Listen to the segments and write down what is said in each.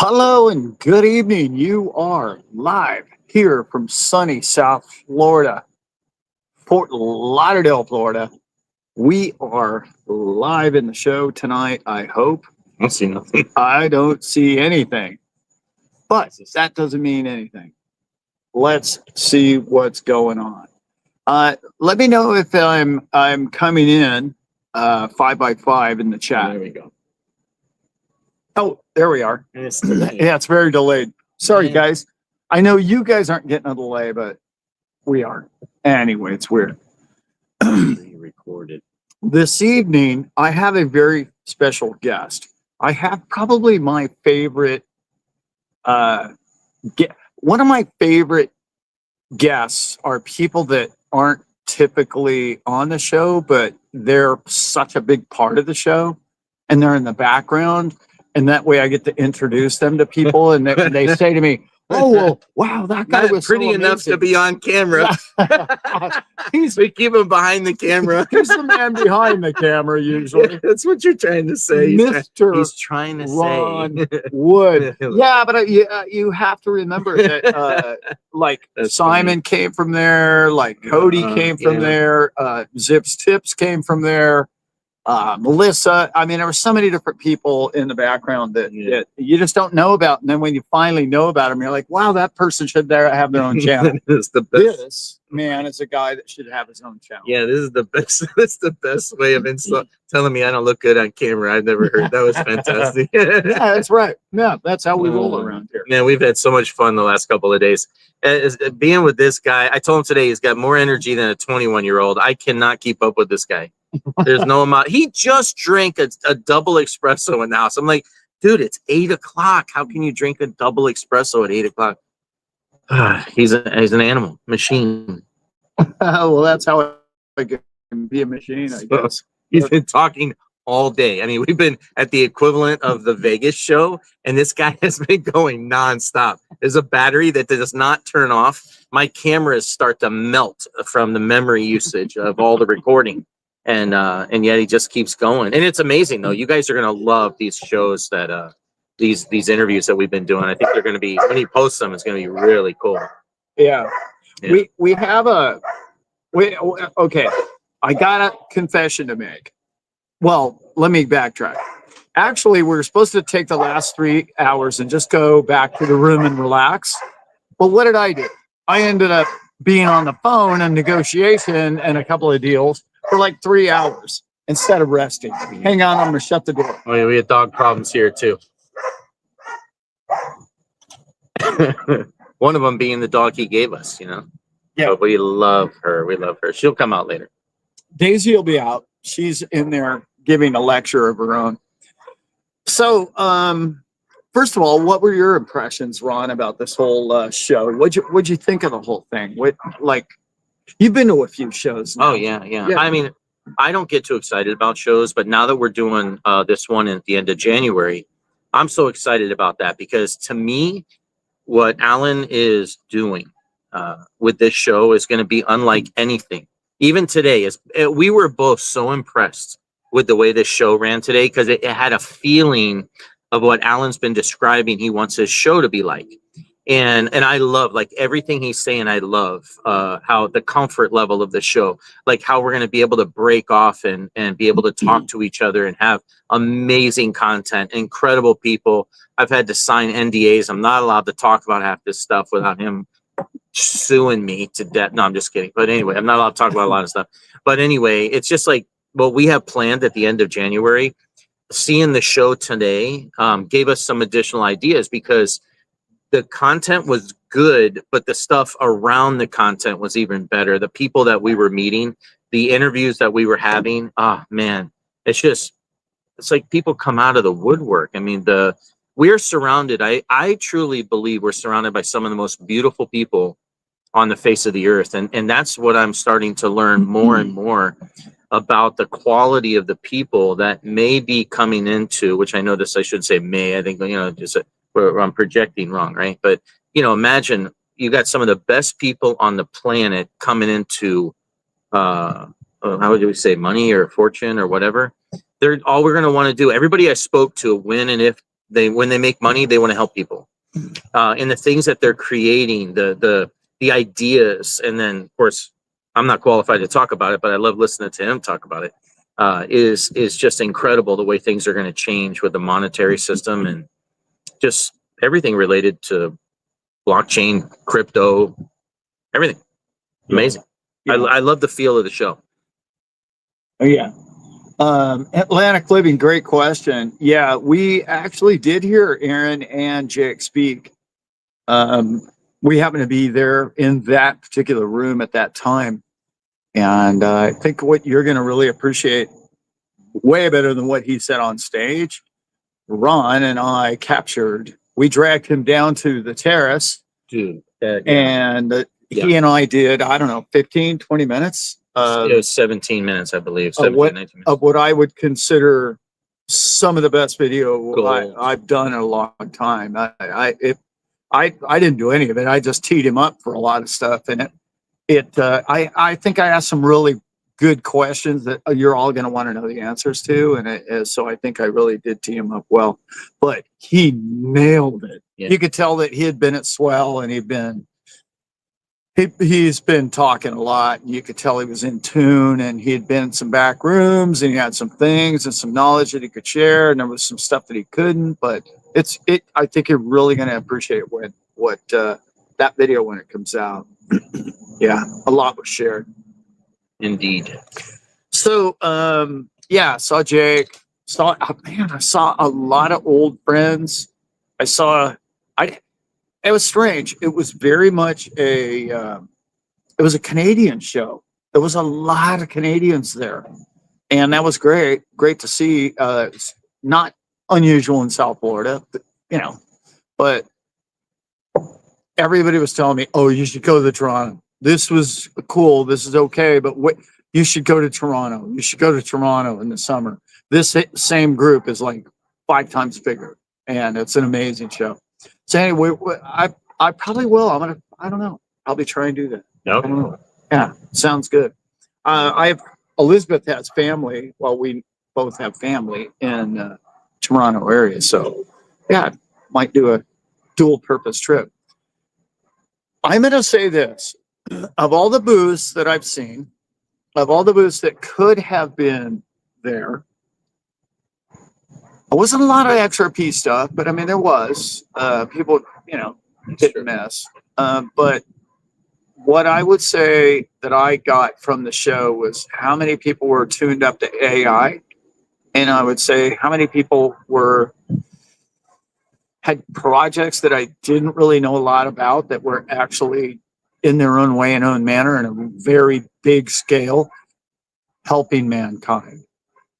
Hello and good evening. You are live here from sunny South Florida, Fort Lauderdale, Florida. We are live in the show tonight, I hope. I don't see nothing. I don't see anything, but that doesn't mean anything. Let's see what's going on. Let me know if I'm coming in 5x5 in the chat. There we go. Oh, there we are. It's delayed. Yeah, it's very delayed. Sorry, Yeah. guys. I know you guys aren't getting a delay, but we are. Anyway, it's weird. Recorded. This evening, I have a very special guest. I have probably my favorite, one of my favorite guests are people that aren't typically on the show, but they're such a big part of the show and they're in the background. And that way I get to introduce them to people and they say to me, oh, well, wow, that guy was pretty so enough to amazing." be on camera. We keep him behind the camera. He's the man behind the camera usually. That's what you're trying to say. He's trying to Ron say. Wood. Yeah, but you have to remember that like That's Simon came from there, like Cody came from there, Zips Tips came from there. Melissa, I mean, there were so many different people in the background that you just don't know about. And then when you finally know about them, you're like, wow, that person should have their own channel. It's the best. This man is a guy that should have his own channel. Yeah, this is the best. That's the best way of telling me I don't look good on camera. I've never heard that. Was fantastic. Yeah, that's right. Yeah, that's how we roll around here. Man, we've had so much fun the last couple of days. Being with this guy, I told him today he's got more energy than a 21-year-old. I cannot keep up with this guy. There's no amount. He just drank a double espresso in the house. I'm like, dude, it's 8 o'clock. How can you drink a double espresso at 8 o'clock? He's an animal machine. Well, that's how I can be a machine, I guess. He's been talking all day. I mean, we've been at the equivalent of the Vegas show, and this guy has been going nonstop. There's a battery that does not turn off. My cameras start to melt from the memory usage of all the recording. And yet he just keeps going. And it's amazing though. You guys are gonna love these shows that these interviews that we've been doing. I think they're gonna be, when he posts them, it's gonna be really cool. Yeah. We have okay. I got a confession to make. Well, let me backtrack. Actually, we're supposed to take the last 3 hours and just go back to the room and relax. But what did I do? I ended up being on the phone and negotiation and a couple of deals for like 3 hours instead of resting. Hang on, I'm gonna shut the door. Oh yeah, we had dog problems here too. One of them being the dog he gave us, Yeah. But we love her. We love her. She'll come out later. Daisy will be out. She's in there giving a lecture of her own. So, first of all, what were your impressions, Ron, about this whole show? What'd you think of the whole thing? You've been to a few shows now. Oh yeah. I mean, I don't get too excited about shows, but now that we're doing this one at the end of January, I'm so excited about that because to me, what Alan is doing with this show is going to be unlike anything. Even today, we were both so impressed with the way this show ran today because it had a feeling of what Alan's been describing he wants his show to be like. And I love like everything he's saying. I love how the comfort level of the show, like how we're going to be able to break off and be able to talk to each other and have amazing content, incredible people. I've had to sign NDAs. I'm not allowed to talk about half this stuff without him suing me to death. No, I'm just kidding. But anyway, I'm not allowed to talk about a lot of stuff. But anyway, it's just like what we have planned at the end of January. Seeing the show today gave us some additional ideas because the content was good, but the stuff around the content was even better. The people that we were meeting, the interviews that we were having, man, it's like people come out of the woodwork. I mean, we're surrounded. I truly believe we're surrounded by some of the most beautiful people on the face of the earth. And that's what I'm starting to learn more and more about the quality of the people that may be coming into, which I notice I should say may, I think, I'm projecting wrong, right? But, imagine you got some of the best people on the planet coming into, how would we say, money or fortune or whatever. All we're going to want to do, everybody I spoke to, when and if when they make money, they want to help people. And the things that they're creating, the ideas, and then of course I'm not qualified to talk about it, but I love listening to him talk about it. Is just incredible the way things are going to change with the monetary system and just everything related to blockchain, crypto, everything. Amazing. Yeah. I love the feel of the show. Oh, yeah. Atlantic Living, great question. Yeah, we actually did hear Aaron and Jake speak. We happened to be there in that particular room at that time. And I think what you're going to really appreciate way better than what he said on stage, Ron and I captured. We dragged him down to the terrace. Dude. Yeah. And he and I did, I don't know, 15, 20 minutes. It was 17 minutes, I believe. 19 minutes. Of what I would consider some of the best video I've done in a long time. I didn't do any of it. I just teed him up for a lot of stuff. And I think I asked some really good questions that you're all going to want to know the answers to. And so I think I really did tee him up well. But he nailed it. Yeah. You could tell that he had been at Swell and he's been talking a lot, and you could tell he was in tune, and he had been in some back rooms, and he had some things and some knowledge that he could share, and there was some stuff that he couldn't. But I think you're really going to appreciate what that video when it comes out. Yeah, a lot was shared. Indeed. So saw Jake. I saw a lot of old friends. It was strange. It was very much it was a Canadian show. There was a lot of Canadians there. And that was great. Great to see. It's not unusual in South Florida, but everybody was telling me, oh, you should go to Toronto. This was cool. This is okay. But you should go to Toronto. You should go to Toronto in the summer. This same group is like 5 times bigger. And it's an amazing show. So anyway, I probably will. I don't know. I'll be trying to do that. No. I don't know. Yeah, sounds good. Elizabeth has family. Well, we both have family in Toronto area. So yeah, might do a dual purpose trip. I'm going to say this. Of all the booths that I've seen, of all the booths that could have been there, there wasn't a lot of XRP stuff, but I mean, there was people, hit and miss. But what I would say that I got from the show was how many people were tuned up to AI. And I would say how many people had projects that I didn't really know a lot about that were actually in their own way and own manner in a very big scale helping mankind.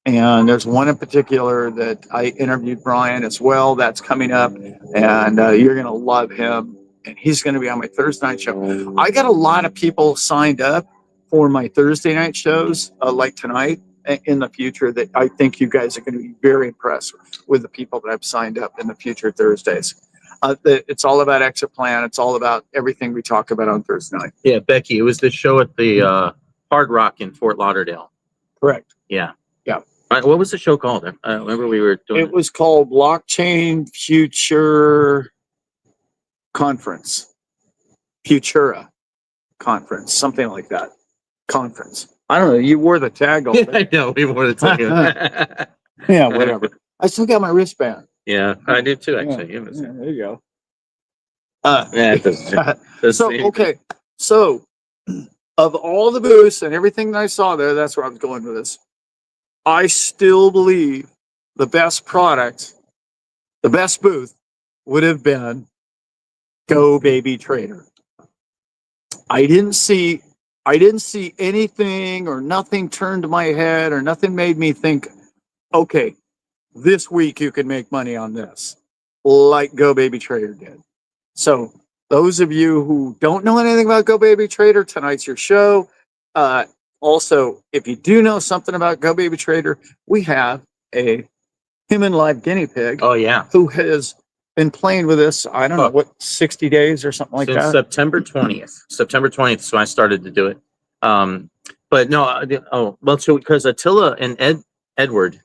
And there's one in particular that I interviewed Brian as well. That's coming up, and you're going to love him. And he's going to be on my Thursday night show. I got a lot of people signed up for my Thursday night shows, like tonight, in the future, that I think you guys are going to be very impressed with the people that I've signed up in the future Thursdays. It's all about exit plan. It's all about everything we talk about on Thursday night. Yeah, Becky, it was the show at the Hard Rock in Fort Lauderdale. Correct. Yeah. Yeah. What was the show called? I remember we were doing it. Was called Blockchain Future Conference. Futura Conference. Something like that. Conference. I don't know. You wore the tag on it. I know. We wore the tag. Yeah, whatever. I still got my wristband. Yeah, I do too, actually. Yeah, there you go. Okay. So, of all the booths and everything that I saw there, that's where I was going with this. I still believe the best product, the best booth would have been Go Baby Trader. I didn't see anything or nothing turned my head or nothing made me think, okay, this week you can make money on this, like Go Baby Trader did. So those of you who don't know anything about Go Baby Trader, tonight's your show. Also, if you do know something about Go Baby Trader, we have a human live guinea pig. Oh, yeah. Who has been playing with us, I don't know, 60 days or something like Since that? September 20th. September 20th, so I started to do it. But no, because Attila and Edward,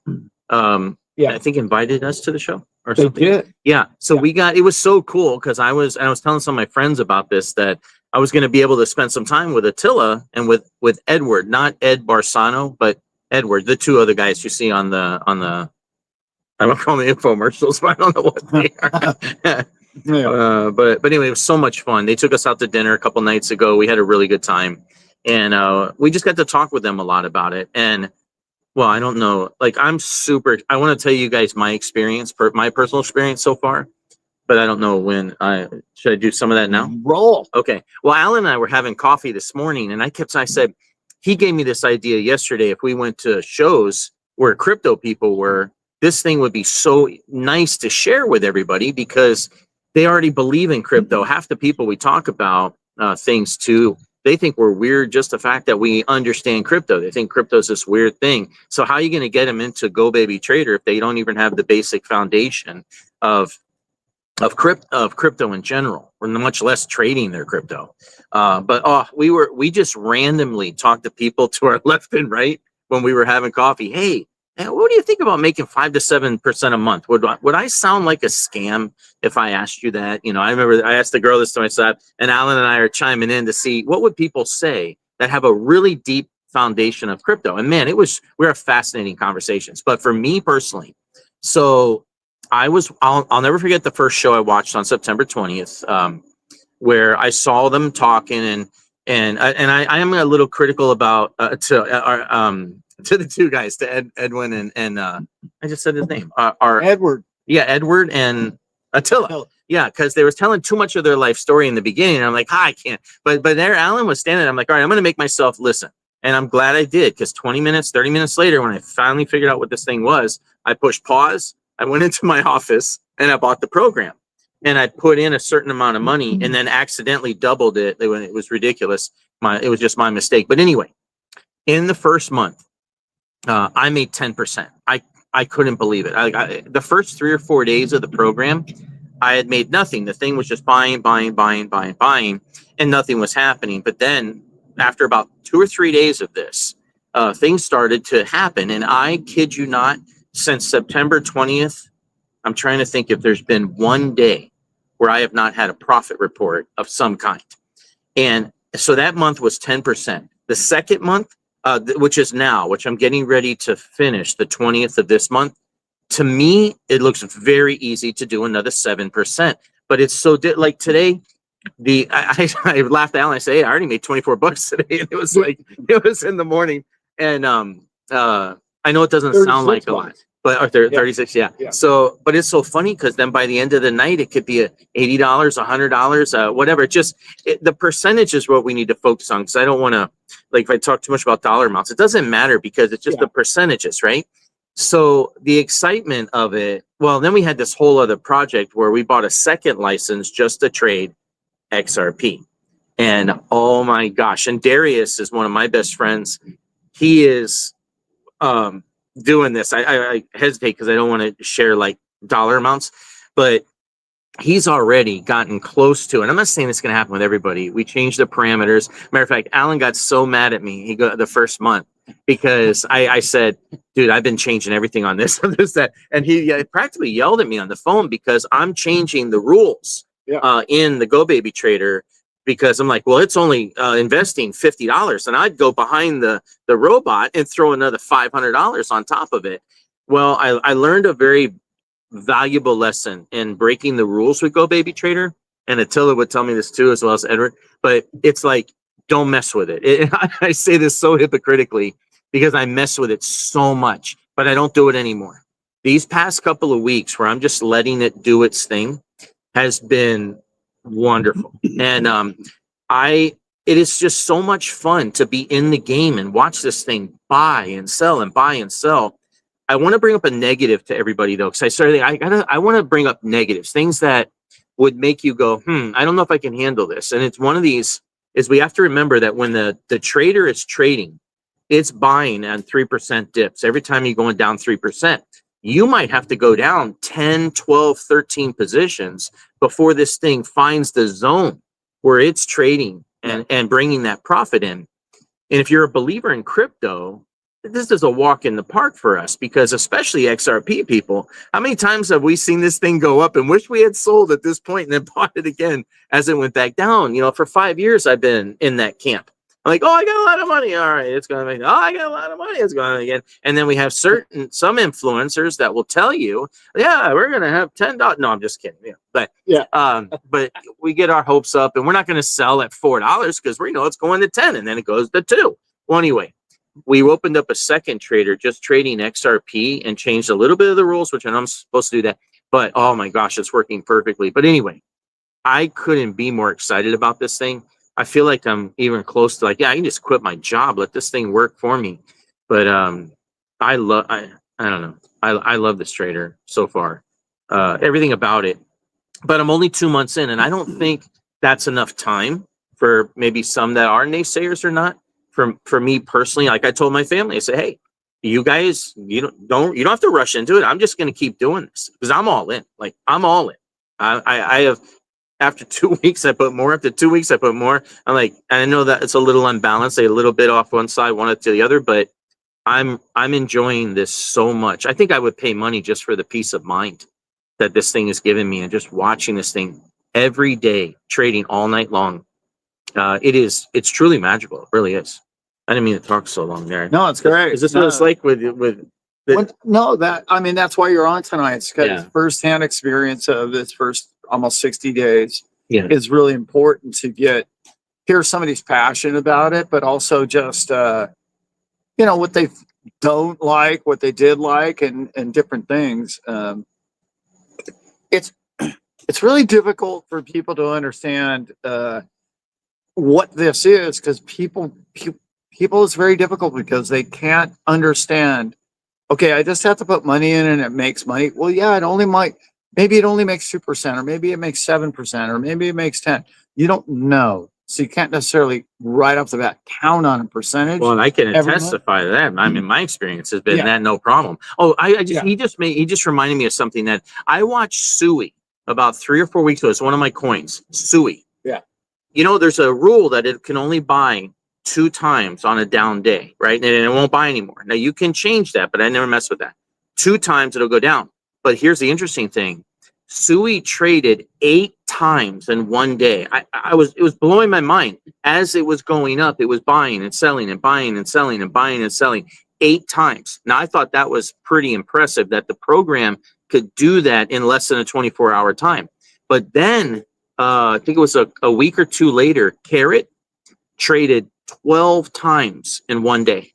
Yeah. I think invited us to the show or They something. did. Yeah. So Yeah. it was so cool because I was telling some of my friends about this, that I was going to be able to spend some time with Attila and with Edward, not Ed Barsano, but Edward, the two other guys you see on the, I don't call them infomercials, but I don't know what they are. Yeah. But anyway, it was so much fun. They took us out to dinner a couple nights ago. We had a really good time, and we just got to talk with them a lot about it. And well, I don't know, like I want to tell you guys my experience, my personal experience so far, but I don't know when should I do some of that now? Roll. Okay. Well, Alan and I were having coffee this morning, and I said, he gave me this idea yesterday. If we went to shows where crypto people were, this thing would be so nice to share with everybody because they already believe in crypto. Half the people we talk about things to, they think we're weird. Just the fact that we understand crypto, they think crypto is this weird thing. So how are you going to get them into Go Baby Trader if they don't even have the basic foundation of crypto in general, or much less trading their crypto? But we just randomly talked to people to our left and right when we were having coffee. Hey, what do you think about making 5 to 7% a month? Would I sound like a scam if I asked you that? You know, I remember I asked the girl this to myself, and Alan and I are chiming in to see what would people say that have a really deep foundation of crypto. And man, we were fascinating conversations. But for me personally, so I'll never forget the first show I watched on September 20th, where I saw them talking, and I am a little critical about to the two guys, to Edwin and I just said his name, Edward. yeah, Edward and Attila. Yeah, because they were telling too much of their life story in the beginning. And I'm like, I can't. But there, Alan was standing there. I'm like, all right, I'm going to make myself listen. And I'm glad I did, because 20 minutes, 30 minutes later, when I finally figured out what this thing was, I pushed pause. I went into my office and I bought the program. And I put in a certain amount of money and then accidentally doubled it. It was ridiculous. It was just my mistake. But anyway, in the first month, I made 10%. I couldn't believe it. The first 3 or 4 days of the program, I had made nothing. The thing was just buying, and nothing was happening. But then after about 2 or 3 days of this, things started to happen. And I kid you not, since September 20th, I'm trying to think if there's been one day where I have not had a profit report of some kind. And so that month was 10%. The second month, which is now, which I'm getting ready to finish, the 20th of this month, to me, it looks very easy to do another 7%. But it's so like today, I laughed at Alan. I say, hey, I already made $24 today. And it was in the morning. And I know it doesn't sound like a lot, but or 36, yeah. So, but it's so funny because then by the end of the night, it could be $80, $100, whatever. The percentage is what we need to focus on, because I don't want to, like, if I talk too much about dollar amounts, it doesn't matter, because it's just the percentages, right? So the excitement of it. Well, then we had this whole other project where we bought a second license just to trade XRP. And oh my gosh. And Darius is one of my best friends. He is doing this. I hesitate because I don't want to share like dollar amounts, but he's already gotten close to, and I'm not saying it's going to happen with everybody. We changed the parameters. Matter of fact, Alan got so mad at me. He got the first month because I said, dude, I've been changing everything on this, that. And he practically yelled at me on the phone because I'm changing the rules in the Go Baby Trader, because I'm like, well, it's only investing $50, and I'd go behind the robot and throw another $500 on top of it. Well, I learned a very valuable lesson in breaking the rules with Go Baby Trader, and Attila would tell me this too, as well as Edward. But it's like, don't mess with it. I say this so hypocritically because I mess with it so much, but I don't do it anymore. These past couple of weeks where I'm just letting it do its thing has been wonderful. And it is just so much fun to be in the game and watch this thing buy and sell and buy and sell. I want to bring up a negative to everybody though, because I want to bring up negatives, things that would make you go, I don't know if I can handle this. And it's one of these is we have to remember that when the trader is trading, it's buying on 3% dips. Every time you're going down 3%, you might have to go down 10, 12, 13 positions before this thing finds the zone where it's trading and bringing that profit in. And if you're a believer in crypto, this is a walk in the park for us, because especially XRP people, how many times have we seen this thing go up and wish we had sold at this point and then bought it again as it went back down? You know, for 5 years, I've been in that camp. I'm like, oh, I got a lot of money. All right, it's going to make, oh, I got a lot of money. It's going to again. And then we have some influencers that will tell you, yeah, we're going to have $10. No, I'm just kidding. Yeah. But we get our hopes up, and we're not going to sell at $4 because we know it's going to 10 and then it goes to 2. Well, anyway, we opened up a second trader just trading XRP and changed a little bit of the rules, which I know I'm supposed to do that. But oh my gosh, it's working perfectly. But anyway, I couldn't be more excited about this thing. I feel like I'm even close to like, yeah, I can just quit my job, let this thing work for me. But I don't know. I love this trader so far. Everything about it. But I'm only 2 months in, and I don't think that's enough time for maybe some that are naysayers or not. For me personally, like I told my family, I said, hey, you guys, you don't have to rush into it. I'm just going to keep doing this because I'm all in. Like I'm all in. I have, after 2 weeks, I put more. After 2 weeks, I put more. I'm like, I know that it's a little unbalanced, a little bit off one side, one to the other, but I'm enjoying this so much. I think I would pay money just for the peace of mind that this thing is giving me, and just watching this thing every day, trading all night long. It's truly magical. It really is. I didn't mean to talk so long there. No, it's great. Is this what it's like with no, that's why you're on tonight. It's because firsthand experience of this first almost 60 days is really important to hear somebody's passion about it, but also just, what they don't like, what they did like, and different things. It's really difficult for people to understand, what this is, because people, it's very difficult because they can't understand. Okay, I just have to put money in and it makes money. Well, yeah, maybe it only makes 2%, or maybe it makes 7%, or maybe it makes 10. You don't know. So you can't necessarily right off the bat count on a percentage. Well, and I can testify to that. I mean, my experience has been that no problem. Oh, he just reminded me of something that I watched Sui about 3 or 4 weeks ago. It's one of my coins, Sui. Yeah. There's a rule that it can only buy 2 times on a down day, right? And it won't buy anymore. Now you can change that, but I never mess with that. 2 times it'll go down. But here's the interesting thing. Sui traded 8 times in one day. It was blowing my mind. As it was going up, it was buying and selling and buying and selling and buying and selling 8 times. Now I thought that was pretty impressive that the program could do that in less than a 24-hour time. But then I think it was a week or 2 later, Carrot traded 12 times in one day.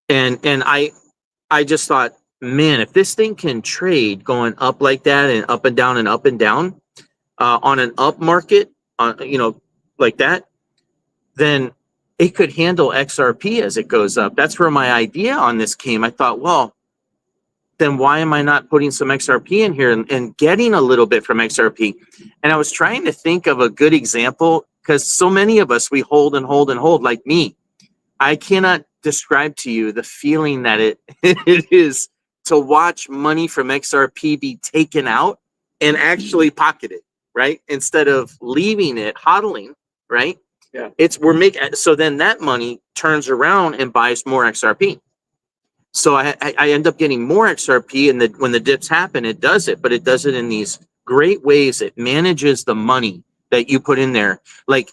And I just thought, man, if this thing can trade going up like that and up and down on an up market, like that, then it could handle XRP as it goes up. That's where my idea on this came. I thought, well, then why am I not putting some XRP in here and getting a little bit from XRP? And I was trying to think of a good example, because so many of us, we hold and hold and hold, like me. I cannot describe to you the feeling that it is to watch money from XRP be taken out and actually pocketed, right? Instead of leaving it hodling, right? Yeah. So then that money turns around and buys more XRP. So I end up getting more XRP, and when the dips happen, it does it, but it does it in these great ways. It manages the money that you put in there. Like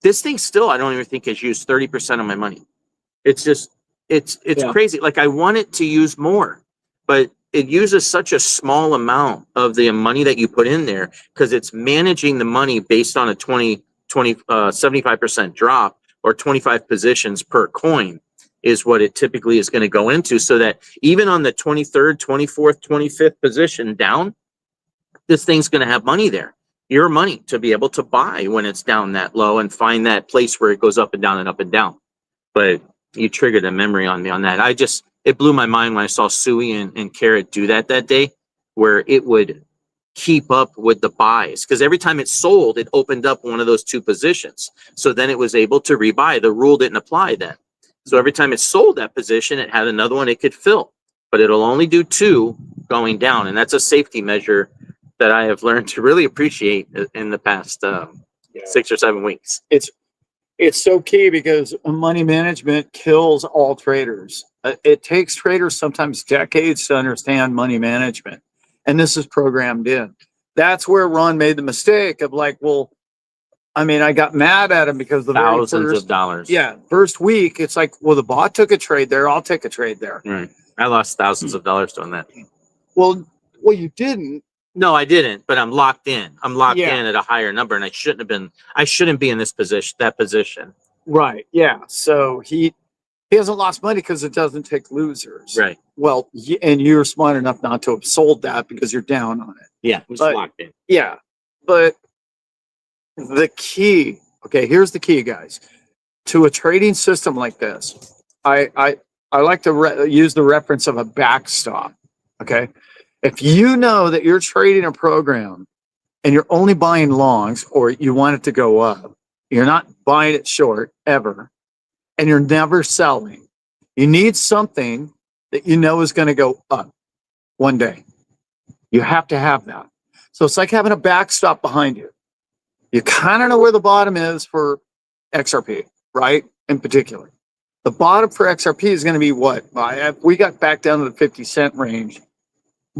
this thing still, I don't even think has used 30% of my money. It's just, it's crazy. Like I want it to use more, but it uses such a small amount of the money that you put in there, because it's managing the money based on a 75% drop, or 25 positions per coin is what it typically is going to go into. So that even on the 23rd, 24th, 25th position down, this thing's going to have money there. Your money to be able to buy when it's down that low and find that place where it goes up and down and up and down. But you triggered a memory on me on that. It blew my mind when I saw Sui and Carrot do that day, where it would keep up with the buys, because every time it sold, it opened up one of those 2 positions. So then it was able to rebuy. The rule didn't apply then. So every time it sold that position, it had another one it could fill, but it'll only do 2 going down. And that's a safety measure that I have learned to really appreciate in the past 6 or 7 weeks. It's so key, because money management kills all traders. It takes traders sometimes decades to understand money management. And this is programmed in. That's where Ron made the mistake of like, well, I mean, I got mad at him because the very Thousands first, of dollars. yeah, first week, it's like, well, the bot took a trade there. I'll take a trade there. Right. I lost thousands of dollars doing that. Well, you didn't. No, I didn't, but I'm locked in. I'm locked Yeah. in at a higher number, and I shouldn't be in this position, that position. Right. Yeah. So he hasn't lost money because it doesn't take losers. Right. Well, and you're smart enough not to have sold that because you're down on it. Yeah. It was But- locked in. Yeah. But the key, okay, here's the key, guys. To a trading system like this, I like to use the reference of a backstop. Okay. If you know that you're trading a program and you're only buying longs or you want it to go up, you're not buying it short ever, and you're never selling, you need something that you know is going to go up one day. You have to have that. So it's like having a backstop behind you. You kind of know where the bottom is for XRP, right? In particular, the bottom for XRP is going to be what? If we got back down to the 50 cent range,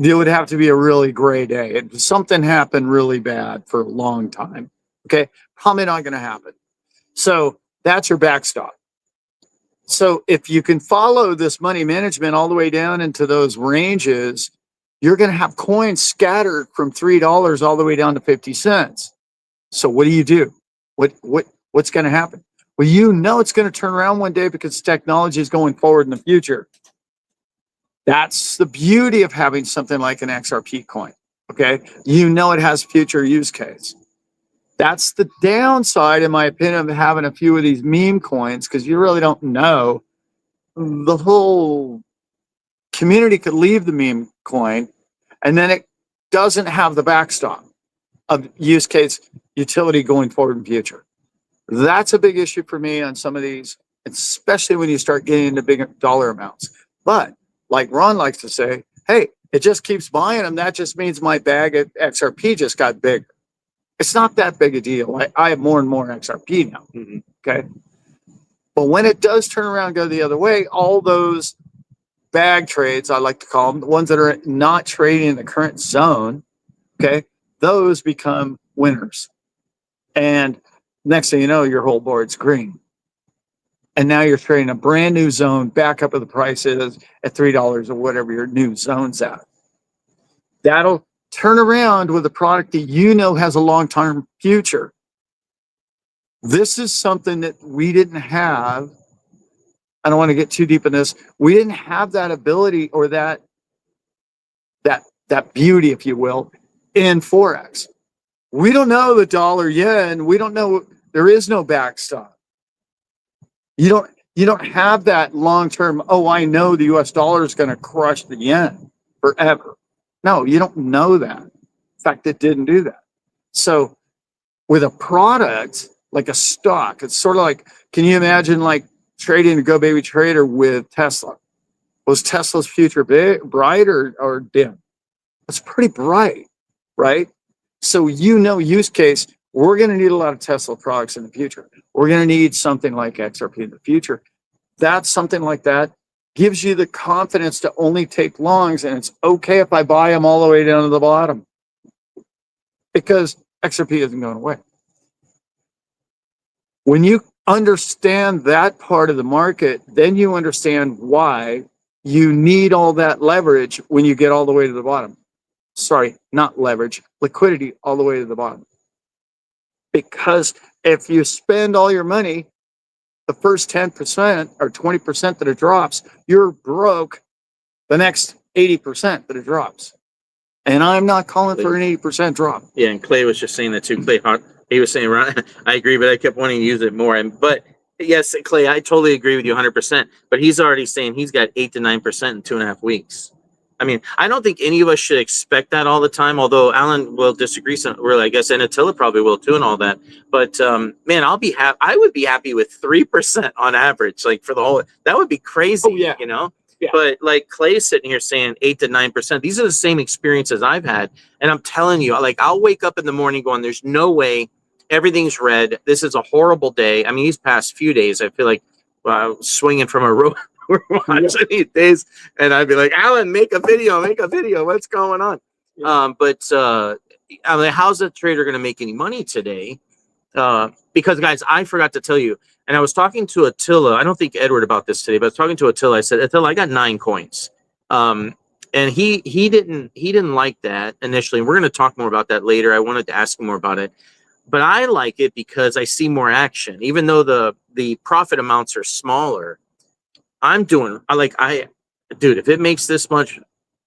it would have to be a really gray day. Something happened really bad for a long time. Okay. Probably not going to happen. So that's your backstop. So if you can follow this money management all the way down into those ranges, you're going to have coins scattered from $3 all the way down to 50 cents. So what do? What's going to happen? Well, you know it's going to turn around one day because technology is going forward in the future. That's the beauty of having something like an XRP coin. Okay, you know it has future use case. That's the downside, in my opinion, of having a few of these meme coins, because you really don't know. The whole community could leave the meme coin, and then it doesn't have the backstop of use case utility going forward in future. That's a big issue for me on some of these, especially when you start getting into bigger dollar amounts. But like Ron likes to say, hey, it just keeps buying them. That just means my bag at XRP just got bigger. It's not that big a deal. I have more and more XRP now. Mhm. Okay. But when it does turn around and go the other way, all those bag trades, I like to call them, the ones that are not trading in the current zone, okay, those become winners. And next thing you know, your whole board's green. And now you're trading a brand new zone back up at the prices at $3 or whatever your new zone's at. That'll turn around with a product that you know has a long-term future. This is something that we didn't have. I don't want to get too deep in this. We didn't have that ability or that beauty, if you will, in Forex. We don't know the dollar yen. We don't know. There is no backstop. You don't have that long-term, oh, I know the US dollar is going to crush the yen forever. No, you don't know that. In fact, it didn't do that. So with a product like a stock, it's sort of like, can you imagine like trading a Go Baby Trader with Tesla? Was Tesla's future bright or dim? It's pretty bright, right? So use case, we're going to need a lot of Tesla products in the future. We're going to need something like XRP in the future. That's something like that gives you the confidence to only take longs, and it's okay if I buy them all the way down to the bottom because XRP isn't going away. When you understand that part of the market, then you understand why you need all that leverage when you get all the way to the bottom. Sorry, not leverage, liquidity all the way to the bottom. Because if you spend all your money, the first 10% or 20% that it drops, you're broke the next 80% that it drops. And I'm not calling for an 80% drop. Yeah, and Clay was just saying that too. Clay, he was saying, I agree, but I kept wanting to use it more. But yes, Clay, I totally agree with you 100%. But he's already saying he's got 8 to 9% in 2.5 weeks. I mean, I don't think any of us should expect that all the time, although Alan will disagree really, I guess, and Attila probably will too and all that. But man, I would be happy with 3% on average, like for the whole, that would be crazy, Yeah. you know? Yeah. But like Clay's sitting here saying 8 to 9%, these are the same experiences I've had. And I'm telling you, like, I'll wake up in the morning going, there's no way, everything's red. This is a horrible day. I mean, these past few days, I feel like swinging from a rope we're watching these days, and I'd be like, Alan, make a video, what's going on? I mean, how's a trader going to make any money today? Because guys, I forgot to tell you, and I was talking to Attila. I don't think Edward about this today, but I was talking to Attila. I said, Attila, I got 9 coins. And he didn't like that initially. And we're going to talk more about that later. I wanted to ask him more about it, but I like it because I see more action, even though the profit amounts are smaller. Dude, if it makes this much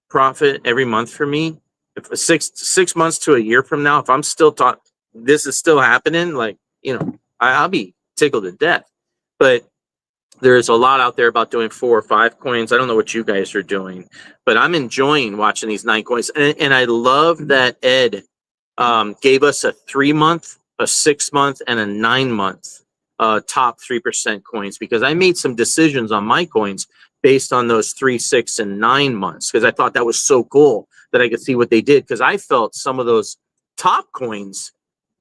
profit every month for me, if 6 months to a year from now, if I'm still taught this is still happening, like, I'll be tickled to death. But there's a lot out there about doing 4 or 5 coins. I don't know what you guys are doing, but I'm enjoying watching these 9 coins. And I love that Ed gave us a 3-month, a 6-month, and a 9-month top 3% coins, because I made some decisions on my coins based on those 3, 6, and 9 months, because I thought that was so cool that I could see what they did. Because I felt some of those top coins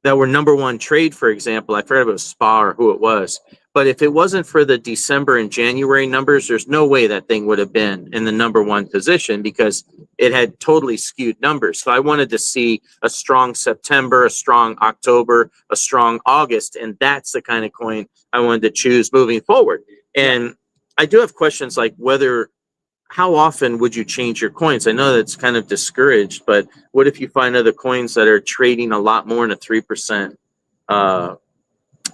that were #1 trade, for example, I forgot if it was SPA or who it was, but if it wasn't for the December and January numbers, there's no way that thing would have been in the #1 position, because it had totally skewed numbers. So I wanted to see a strong September, a strong October, a strong August, and that's the kind of coin I wanted to choose moving forward. And I do have questions like how often would you change your coins? I know that's kind of discouraged, but what if you find other coins that are trading a lot more in a 3%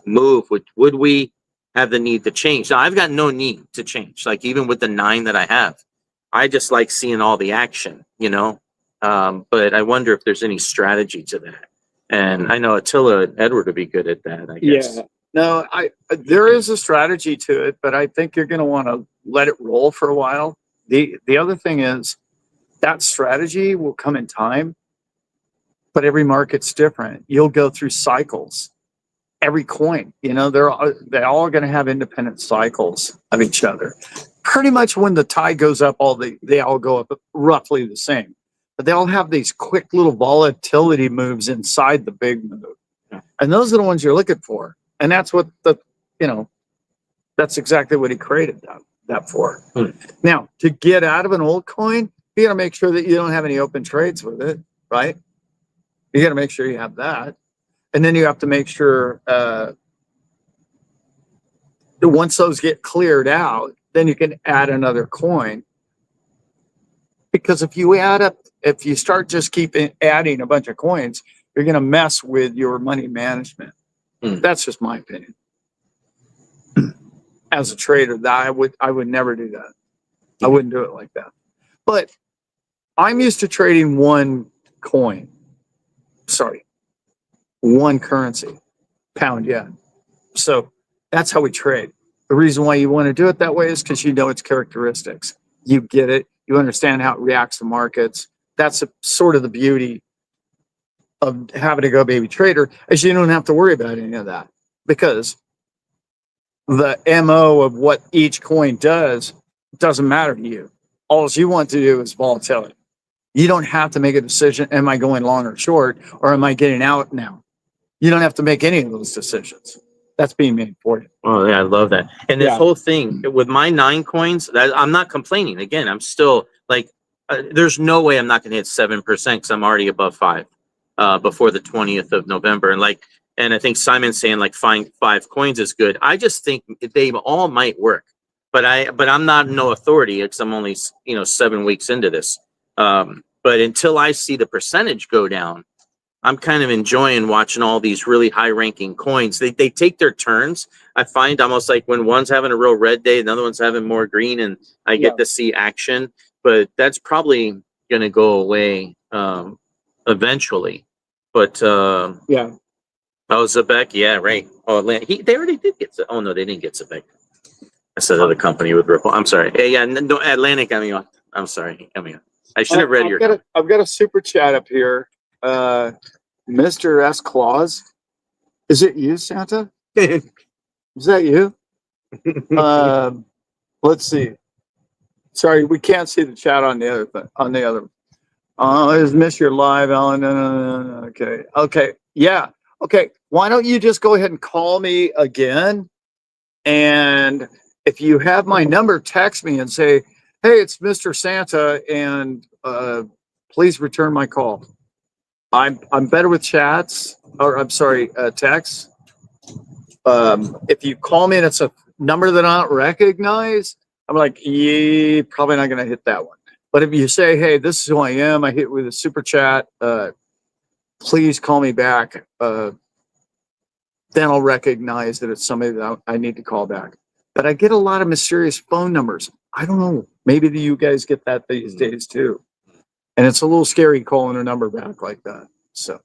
move? Would we have the need to change? Now, I've got no need to change. Like, even with the 9 that I have, I just like seeing all the action, but I wonder if there's any strategy to that. And I know Attila and Edward would be good at that, I guess. Yeah. No, there is a strategy to it, but I think you're going to want to let it roll for a while. The other thing is that strategy will come in time, but every market's different. You'll go through cycles. Every coin, they're all going to have independent cycles of each other. Pretty much when the tide goes up, they all go up roughly the same, but they all have these quick little volatility moves inside the big move, and those are the ones you're looking for. And that's what that's exactly what he created that for. Now, to get out of an old coin, you got to make sure that you don't have any open trades with it, right? You got to make sure you have that. And then you have to make sure that once those get cleared out, then you can add another coin. Because if you start just adding a bunch of coins, you're going to mess with your money management. That's just my opinion. As a trader, I would never do that. I wouldn't do it like that. But I'm used to trading one currency, pound yen. So that's how we trade. The reason why you want to do it that way is because you know its characteristics. You get it. You understand how it reacts to markets. That's sort of the beauty of having a go baby trader, is you don't have to worry about any of that, because the MO of what each coin does doesn't matter to you. All you want to do is volatility. You don't have to make a decision. Am I going long or short, or am I getting out now? You don't have to make any of those decisions. That's being made for you. Oh yeah, I love that. And this whole thing with my 9 coins, I'm not complaining. Again, I'm still like, there's no way I'm not going to hit 7% because I'm already above 5 before the 20th of November. And I think Simon's saying like find 5 coins is good. I just think they all might work, but I'm not no authority because I'm only 7 weeks into this. But until I see the percentage go down, I'm kind of enjoying watching all these really high ranking coins. They take their turns. I find almost like when one's having a real red day, another one's having more green, and I get to see action. But that's probably going to go away eventually. But oh, Zebek, yeah, right. Oh, they already did get. Oh no, they didn't get Zebek. That's another company with Ripple. I'm sorry. Hey, yeah, no, Atlantic. I'm sorry. I should have read your. I've got a super chat up here. Mr. S. Claus, is it you, Santa? Is that you? Let's see. Sorry, we can't see the chat on the other thing. On the other. I just missed your live, Alan. No. Okay. Yeah. Okay. Why don't you just go ahead and call me again, and if you have my number, text me and say, hey, it's Mr. Santa, and please return my call. I'm better with chats, or I'm sorry, texts. If you call me and it's a number that I don't recognize, I'm like, yeah, probably not going to hit that one. But if you say, hey, this is who I am, I hit with a super chat, please call me back. Then I'll recognize that it's somebody that I need to call back. But I get a lot of mysterious phone numbers. I don't know. Maybe you guys get that these days too. And it's a little scary calling a number back like that. So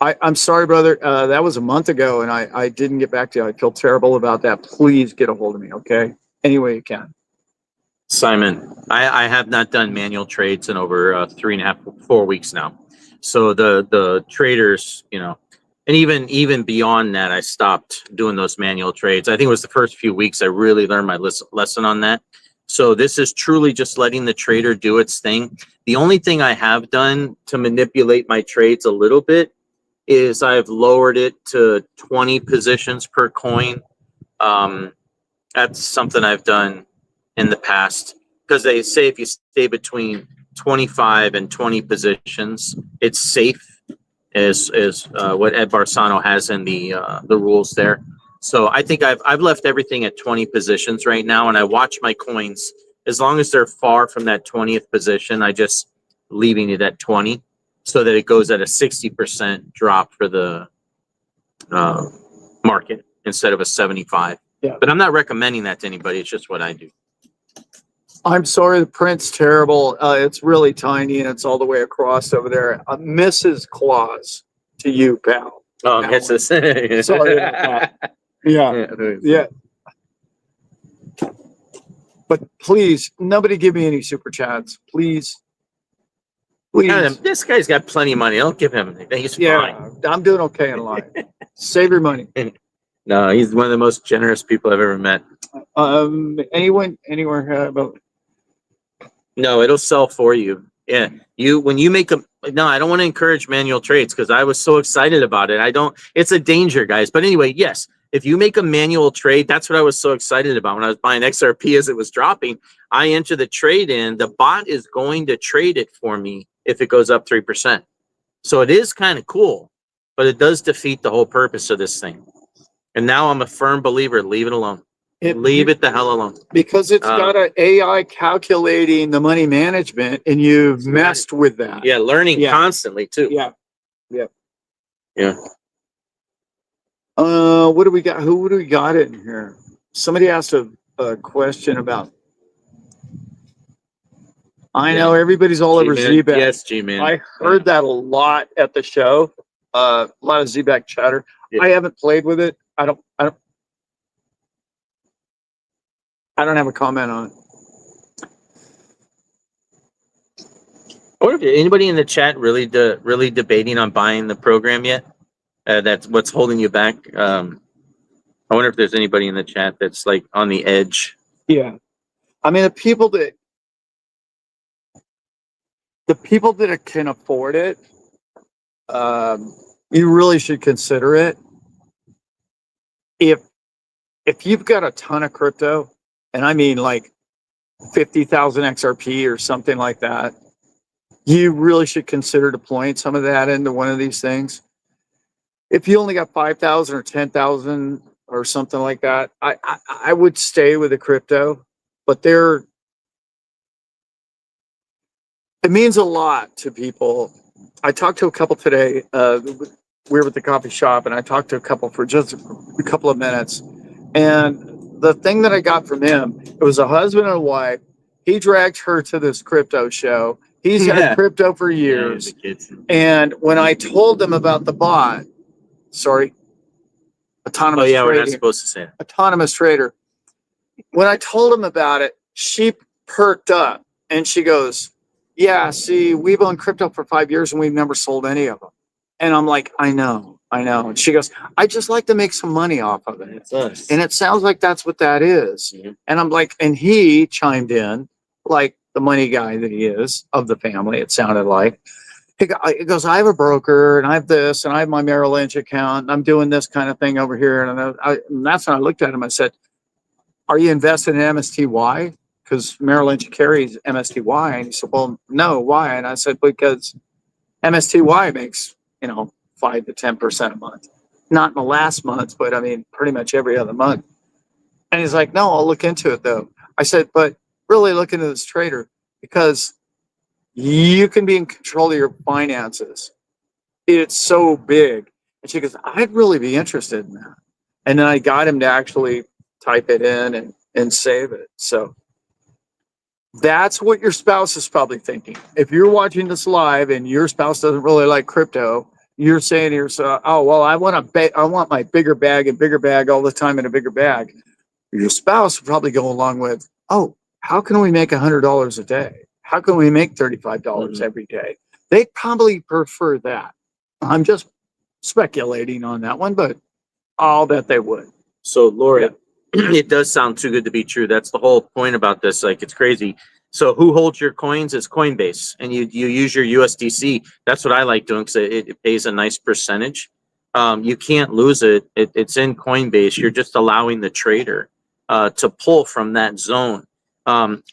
I'm sorry, brother. That was a month ago and I didn't get back to you. I feel terrible about that. Please get a hold of me, okay? Any way you can. Simon, I have not done manual trades in over 3.5, 4 weeks now. So the traders, you know, and even beyond that, I stopped doing those manual trades. I think it was the first few weeks I really learned my lesson on that. So this is truly just letting the trader do its thing. The only thing I have done to manipulate my trades a little bit is I've lowered it to 20 positions per coin. That's something I've done in the past, because they say if you stay between 25 and 20 positions, it's safe, is what Ed Barsano has in the rules there. So I think I've left everything at 20 positions right now, and I watch my coins. As long as they're far from that 20th position, I just leaving it at 20, so that it goes at a 60% drop for the market instead of a 75. Yeah. But I'm not recommending that to anybody. It's just what I do. I'm sorry, the print's terrible. It's really tiny and it's all the way across over there. Mrs. Claus to you, pal. Oh, it's this. Sorry about that. Yeah. But please, nobody give me any super chats. Please. Please. This guy's got plenty of money. Don't give him anything. He's fine. I'm doing okay in life. Save your money. No, he's one of the most generous people I've ever met. Anywhere about? No, it'll sell for you. Yeah, when you make a no, I don't want to encourage manual trades because I was so excited about it. It's a danger, guys. But anyway, yes, if you make a manual trade, that's what I was so excited about when I was buying XRP as it was dropping. I enter the trade in, the bot is going to trade it for me if it goes up 3%. So it is kind of cool, but it does defeat the whole purpose of this thing. And now I'm a firm believer, leave it alone. Leave it the hell alone. Because it's got an AI calculating the money management and you've messed with that. Yeah, learning constantly too. Yeah. Yeah. What do we got? Who do we got in here? Somebody asked a question about. I know everybody's all over ZBAC. Yes, G-Man. I heard that a lot at the show. A lot of ZBAC chatter. Yeah. I haven't played with it. I don't have a comment on it. I wonder if anybody in the chat really debating on buying the program yet? That's what's holding you back. I wonder if there's anybody in the chat that's like on the edge. Yeah, I mean the people that can afford it, you really should consider it. If you've got a ton of crypto, and I mean like 50,000 XRP or something like that, you really should consider deploying some of that into one of these things. If you only got 5,000 or 10,000 or something like that, I would stay with the crypto, but it means a lot to people. I talked to a couple today. We were at the coffee shop and I talked to a couple for just a couple of minutes. And the thing that I got from him, it was a husband and a wife. He dragged her to this crypto show. He's had crypto for years. And when I told them about the bot, autonomous trading. We're not supposed to say it. Autonomous trader. When I told him about it, she perked up and she goes, yeah, see, we've owned crypto for 5 years and we've never sold any of them. And I'm like, I know. And she goes, I just like to make some money off of it. It's us. And it sounds like that's what that is. Mm-hmm. And I'm like, and he chimed in like the money guy that he is of the family, it sounded like. He goes, I have a broker and I have this and I have my Merrill Lynch account and I'm doing this kind of thing over here. And that's when I looked at him. I said, are you invested in MSTY? Because Merrill Lynch carries MSTY. And he said, well, no, why? And I said, because MSTY makes, 5 to 10% a month. Not in the last month, but I mean, pretty much every other month. And he's like, no, I'll look into it though. I said, but really look into this trader because you can be in control of your finances. It's so big. And she goes, I'd really be interested in that. And then I got him to actually type it in and save it. So that's what your spouse is probably thinking. If you're watching this live and your spouse doesn't really like crypto, you're saying to yourself, oh, well, I want my bigger bag and bigger bag all the time in a bigger bag. Your spouse would probably go along with, oh, how can we make $100 a day? How can we make $35 every day? They probably prefer that. I'm just speculating on that one, but I'll bet they would. So, Laura, it does sound too good to be true. That's the whole point about this. Like, it's crazy. So who holds your coins is Coinbase, and you use your USDC. That's what I like doing because it pays a nice percentage. You can't lose it. It's in Coinbase. You're just allowing the trader to pull from that zone.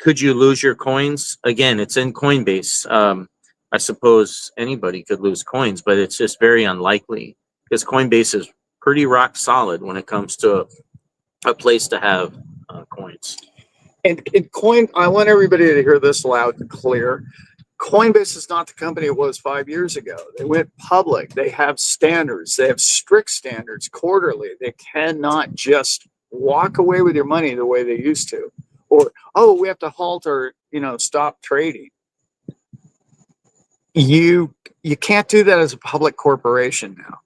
Could you lose your coins? Again, it's in Coinbase. I suppose anybody could lose coins, but it's just very unlikely because Coinbase is pretty rock solid when it comes to a place to have coins. And I want everybody to hear this loud and clear. Coinbase is not the company it was 5 years ago. They went public. They have standards. They have strict standards quarterly. They cannot just walk away with your money the way they used to. Or, oh, we have to halt or, stop trading. You can't do that as a public corporation now.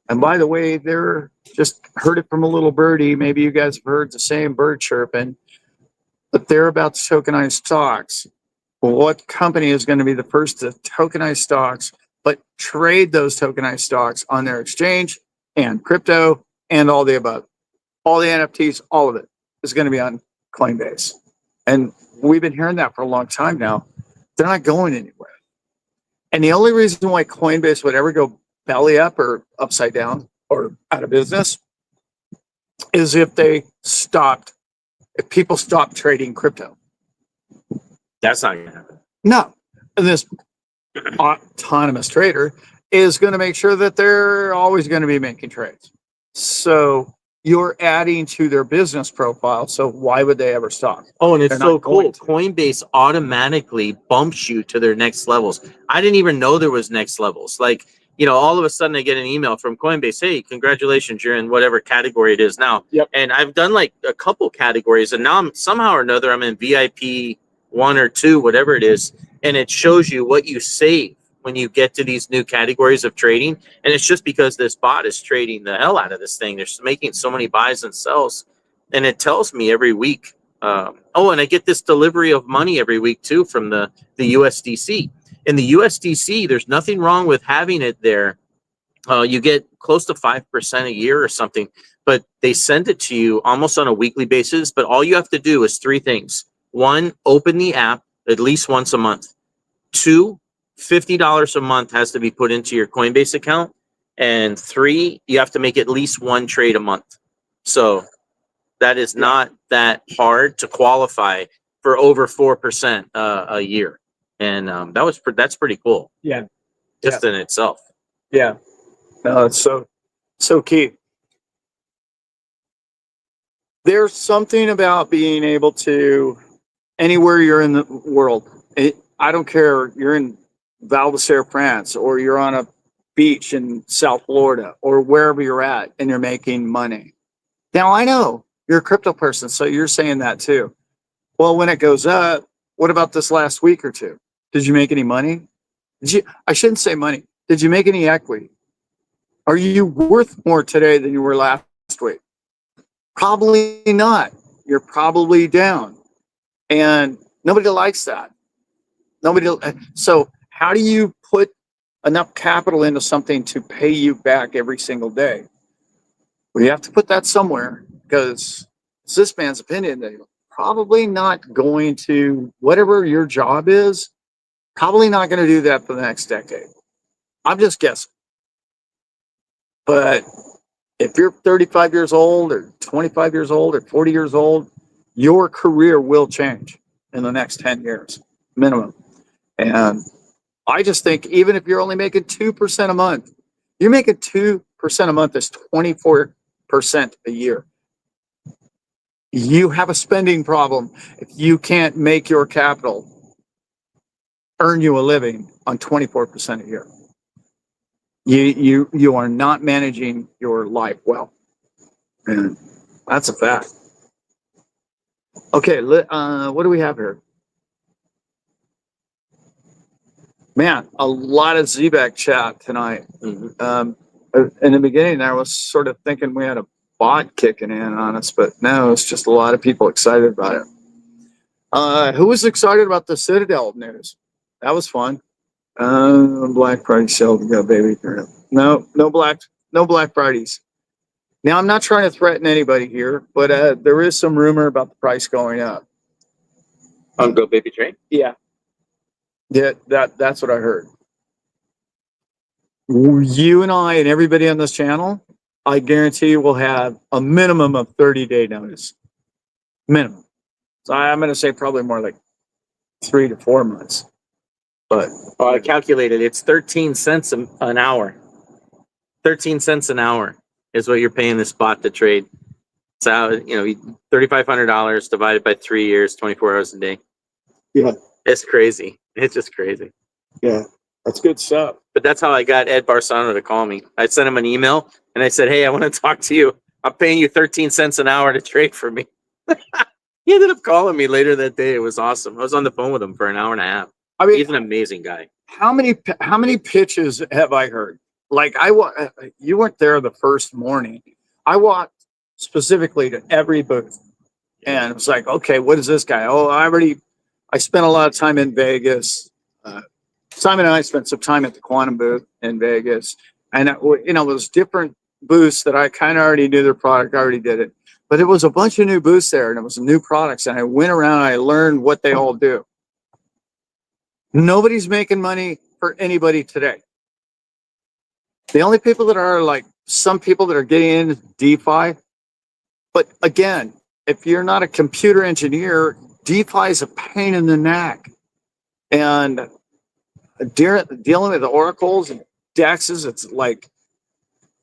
And by the way, they're just heard it from a little birdie. Maybe you guys have heard the same bird chirping, but they're about to tokenize stocks. What company is going to be the first to tokenize stocks, but trade those tokenized stocks on their exchange and crypto and all the above? All the NFTs, all of it is going to be on Coinbase. And we've been hearing that for a long time now. They're not going anywhere. And the only reason why Coinbase would ever go belly up or upside down or out of business is if people stopped trading crypto. That's not going to happen. No. And this autonomous trader is going to make sure that they're always going to be making trades. So you're adding to their business profile. So why would they ever stop? Oh, and it's so cool. Coinbase automatically bumps you to their next levels. I didn't even know there was next levels. Like, all of a sudden I get an email from Coinbase. Hey, congratulations, you're in whatever category it is now. Yep. And I've done like a couple categories, and now I'm somehow or another I'm in VIP 1 or 2, whatever it is, and it shows you what you save when you get to these new categories of trading. And it's just because this bot is trading the hell out of this thing. They're making so many buys and sells, and it tells me every week. And I get this delivery of money every week too from the USDC. In the USDC, there's nothing wrong with having it there. You get close to 5% a year or something, but they send it to you almost on a weekly basis. But all you have to do is 3 things. 1, open the app at least once a month. 2, $50 a month has to be put into your Coinbase account. And 3, you have to make at least 1 trade a month. So that is not that hard to qualify for over 4% a year. And that's pretty cool. Yeah. Just in itself. Yeah. No, it's so key. There's something about being able to, anywhere you're in the world, I don't care, you're in Val d'Isere, France, or you're on a beach in South Florida, or wherever you're at, and you're making money. Now, I know you're a crypto person, so you're saying that too. Well, when it goes up, what about this last week or two? Did you make any money? I shouldn't say money. Did you make any equity? Are you worth more today than you were last week? Probably not. You're probably down. And nobody likes that. So how do you put enough capital into something to pay you back every single day? Well, you have to put that somewhere, because it's this man's opinion that you're probably not going to, whatever your job is, probably not going to do that for the next decade. I'm just guessing. But if you're 35 years old or 25 years old or 40 years old, your career will change in the next 10 years minimum. And I just think even if you're only making 2% a month, you're making 2% a month is 24% a year. You have a spending problem if you can't make your capital earn you a living on 24% a year. You are not managing your life well. And that's a fact. Okay, what do we have here? Man, a lot of ZBAC chat tonight. In the beginning, I was sort of thinking we had a bot kicking in on us, but no, it's just a lot of people excited about it. Who was excited about the Citadel news? That was fun. Black Friday sale, we got baby. No Black Fridays. Now, I'm not trying to threaten anybody here, but there is some rumor about the price going up. On Go Baby Train? Yeah. Yeah, that's what I heard. You and I and everybody on this channel, I guarantee you will have a minimum of 30-day notice. Minimum. So I'm going to say probably more like 3 to 4 months. But I calculated it's 13 cents an hour. 13 cents an hour is what you're paying this bot to trade. So, $3,500 divided by 3 years, 24 hours a day. Yeah. It's crazy. It's just crazy. Yeah, that's good stuff. But that's how I got Ed Barsano to call me. I sent him an email and I said, hey, I want to talk to you. I'm paying you 13 cents an hour to trade for me. He ended up calling me later that day. It was awesome. I was on the phone with him for an hour and a half. I mean, he's an amazing guy. How many pitches have I heard? Like you weren't there the first morning. I walked specifically to every booth and it was like, okay, what is this guy? Oh, I spent a lot of time in Vegas. Simon and I spent some time at the Quantum booth in Vegas, and it was different booths that I kind of already knew their product. I already did it, but it was a bunch of new booths there, and it was new products. And I went around, and I learned what they all do. Nobody's making money for anybody today. The only people that are like some people that are getting into DeFi, but again, if you're not a computer engineer, DeFi is a pain in the neck, and dealing with the oracles and DEXs,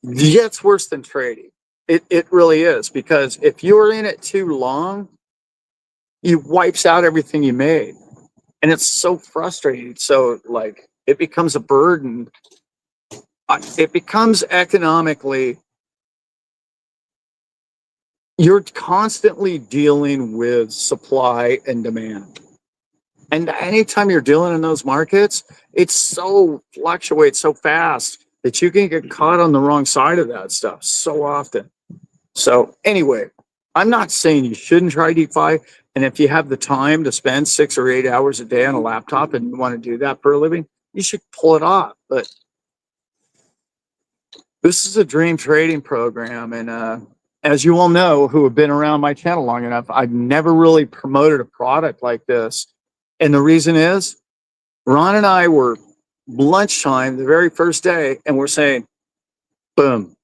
it's worse than trading. It really is, because if you're in it too long, you wipes out everything you made, and it's so frustrating. So it becomes a burden. It becomes economically. You're constantly dealing with supply and demand. And anytime you're dealing in those markets, it fluctuates so fast that you can get caught on the wrong side of that stuff so often. So anyway, I'm not saying you shouldn't try DeFi. And if you have the time to spend 6 or 8 hours a day on a laptop and you want to do that for a living, you should pull it off. But this is a dream trading program. And as you all know, who have been around my channel long enough, I've never really promoted a product like this. And the reason is, Ron and I were lunchtime the very first day, and we're saying, boom,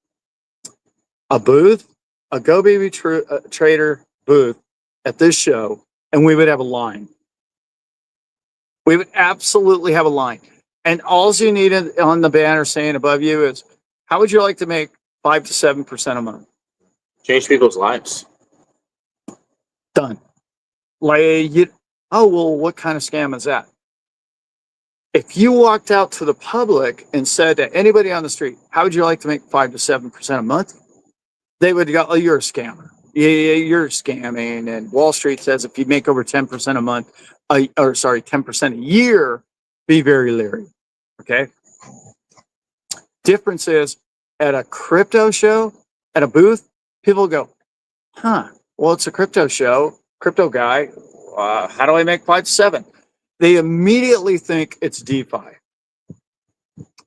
a booth, a Go Baby Trader booth at this show, and we would have a line. We would absolutely have a line. And all you needed on the banner saying above you is, how would you like to make 5 to 7% a month? Change people's lives. Done. Oh, well, what kind of scam is that? If you walked out to the public and said to anybody on the street, how would you like to make 5 to 7% a month? They would go, oh, you're a scammer. Yeah, you're scamming. And Wall Street says if you make over 10% a month, 10% a year, be very leery. Okay. Difference is at a crypto show, at a booth, people go, well, it's a crypto show, crypto guy. How do I make 5 to 7? They immediately think it's DeFi.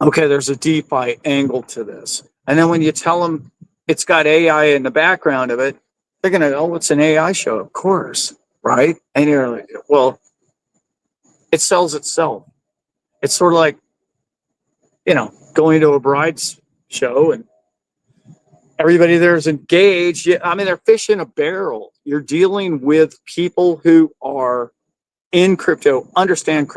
Okay, there's a DeFi angle to this. And then when you tell them it's got AI in the background of it, they're going to, oh, it's an AI show, of course, right? And you're like, well, it sells itself. It's sort of like, going to a bride's show and Everybody there is engaged. I mean, they're fish in a barrel. You're dealing with people who are in crypto, understand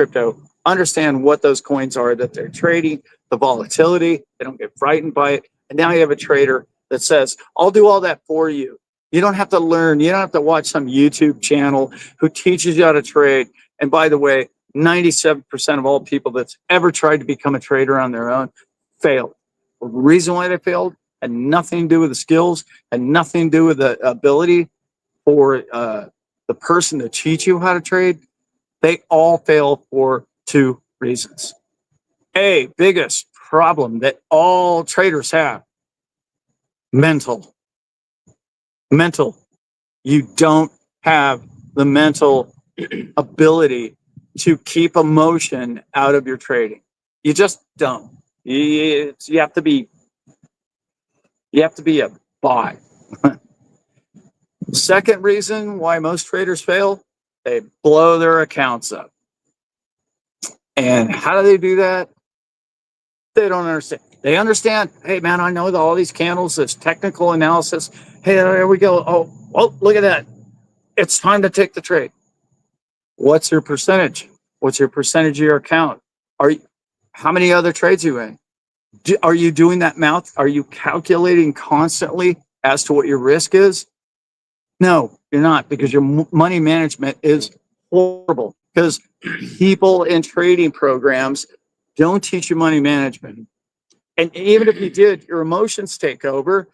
what those coins are that they're trading, the volatility. They don't get frightened by it. And now you have a trader that says, I'll do all that for you. You don't have to learn. You don't have to watch some YouTube channel who teaches you how to trade. And by the way, 97% of all people that's ever tried to become a trader on their own failed. The reason why they failed had nothing to do with the skills, had nothing to do with the ability for the person to teach you how to trade. They all fail for two reasons. Biggest problem that all traders have, mental. You don't have the mental ability to keep emotion out of your trading. You just don't. You have to be a bot. Second reason why most traders fail, they blow their accounts up. And how do they do that? They don't understand. They understand, hey man, I know all these candles, this technical analysis. Hey, there we go. Oh, look at that. It's time to take the trade. What's your percentage? What's your percentage of your account? How many other trades are you in? Are you doing that math? Are you calculating constantly as to what your risk is? No, you're not, because your money management is horrible. Because people in trading programs don't teach you money management. And even if you did, your emotions take over,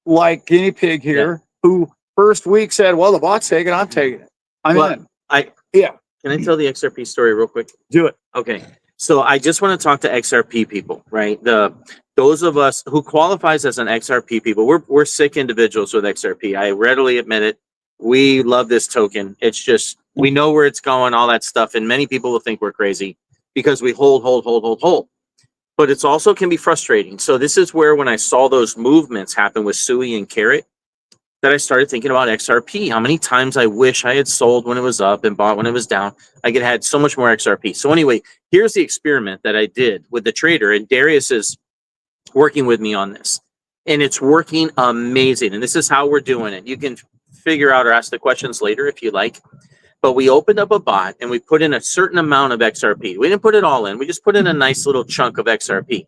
like guinea pig here, who first week said, well, the bot's taking, I'm taking it. Can I tell the XRP story real quick? Do it. Okay. So I just want to talk to XRP people, right? Those of us who qualifies as an XRP people, we're sick individuals with XRP. I readily admit it. We love this token. It's just, we know where it's going, all that stuff. And many people will think we're crazy because we hold. But it's also can be frustrating. So this is where, when I saw those movements happen with Sui and Carrot, that I started thinking about XRP. How many times I wish I had sold when it was up and bought when it was down. I could have had so much more XRP. So anyway, here's the experiment that I did with the trader, and Darius is working with me on this, and it's working amazing. And this is how we're doing it. You can figure out or ask the questions later if you like. But we opened up a bot and we put in a certain amount of XRP. We didn't put it all in. We just put in a nice little chunk of XRP.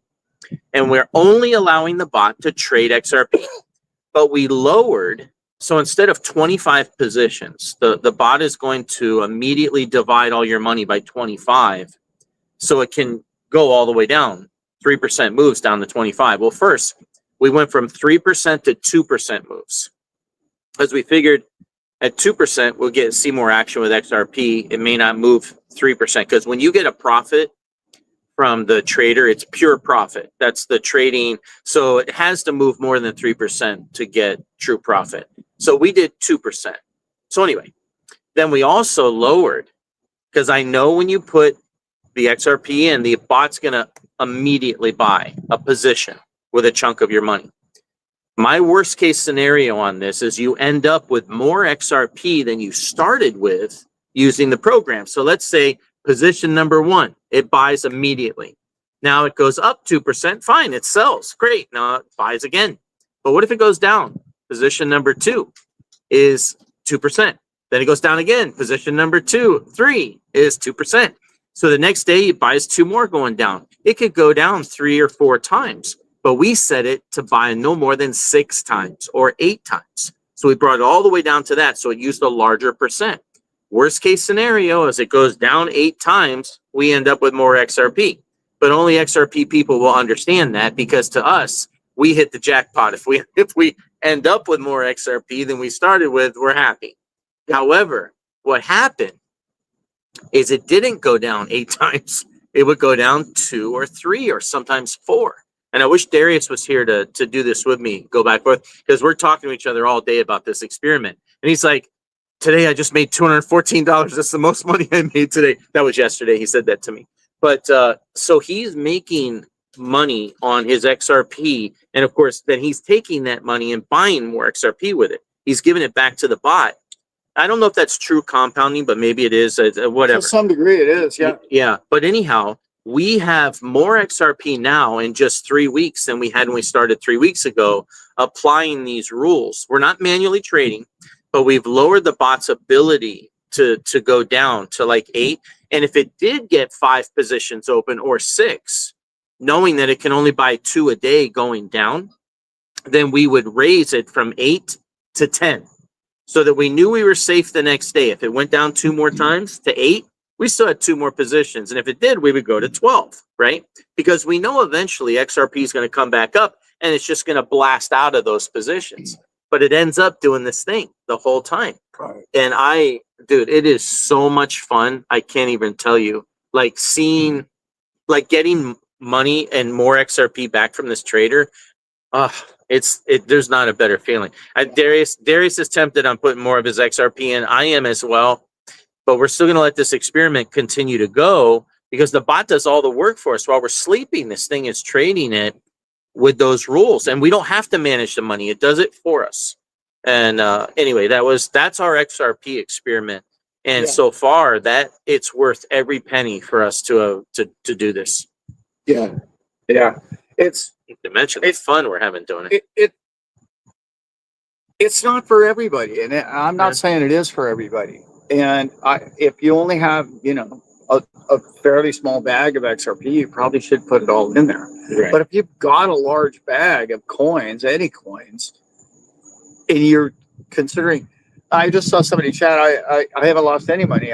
And we're only allowing the bot to trade XRP. But we lowered, so instead of 25 positions, the bot is going to immediately divide all your money by 25, so it can go all the way down. 3% moves down to 25. Well, first, we went from 3% to 2% moves, because we figured at 2%, we'll see more action with XRP. It may not move 3%, because when you get a profit from the trader, it's pure profit. That's the trading. So it has to move more than 3% to get true profit. So we did 2%. So anyway, then we also lowered, because I know when you put the XRP in, the bot's going to immediately buy a position with a chunk of your money. My worst case scenario on this is you end up with more XRP than you started with using the program. So let's say position number 1, it buys immediately. Now it goes up 2%, fine, it sells, great. Now it buys again. But what if it goes down? Position number 2 is 2%. Then it goes down again. Position number 3 is 2%. So the next day it buys 2 more going down. It could go down 3 or 4 times, but we set it to buy no more than 6 times or 8 times. So we brought it all the way down to that. So it used a larger percent. Worst case scenario, as it goes down 8 times, we end up with more XRP. But only XRP people will understand that, because to us, we hit the jackpot. If we end up with more XRP than we started with, we're happy. However, what happened is it didn't go down 8 times. It would go down 2 or 3 or sometimes 4. And I wish Darius was here to do this with me, go back and forth, because we're talking to each other all day about this experiment. And he's like, today I just made $214. That's the most money I made today. That was yesterday. He said that to me. But so he's making money on his XRP. And of course, then he's taking that money and buying more XRP with it. He's giving it back to the bot. I don't know if that's true compounding, but maybe it is, whatever. To some degree it is, yeah. Yeah. But anyhow, we have more XRP now in just 3 weeks than we had when we started 3 weeks ago, applying these rules. We're not manually trading, but we've lowered the bot's ability to go down to like 8. And if it did get 5 positions open or 6, knowing that it can only buy 2 a day going down, then we would raise it from 8 to 10 so that we knew we were safe the next day. If it went down 2 more times to 8, we still had 2 more positions. And if it did, we would go to 12, right? Because we know eventually XRP is going to come back up and it's just going to blast out of those positions. But it ends up doing this thing the whole time. Right. And dude, it is so much fun. I can't even tell you. Like seeing, like getting money and more XRP back from this trader. There's not a better feeling. Darius is tempted on putting more of his XRP in. I am as well. But we're still going to let this experiment continue to go because the bot does all the work for us while we're sleeping. This thing is trading it with those rules, and we don't have to manage the money. It does it for us. And anyway, that's our XRP experiment. And so far, that it's worth every penny for us to do this. Yeah. It's To mention the fun we're having doing it. It's not for everybody, and I'm not saying it is for everybody. And if you only have, a fairly small bag of XRP, you probably should put it all in there. Right. But if you've got a large bag of coins, any coins, and you're considering, I just saw somebody chat. I haven't lost any money.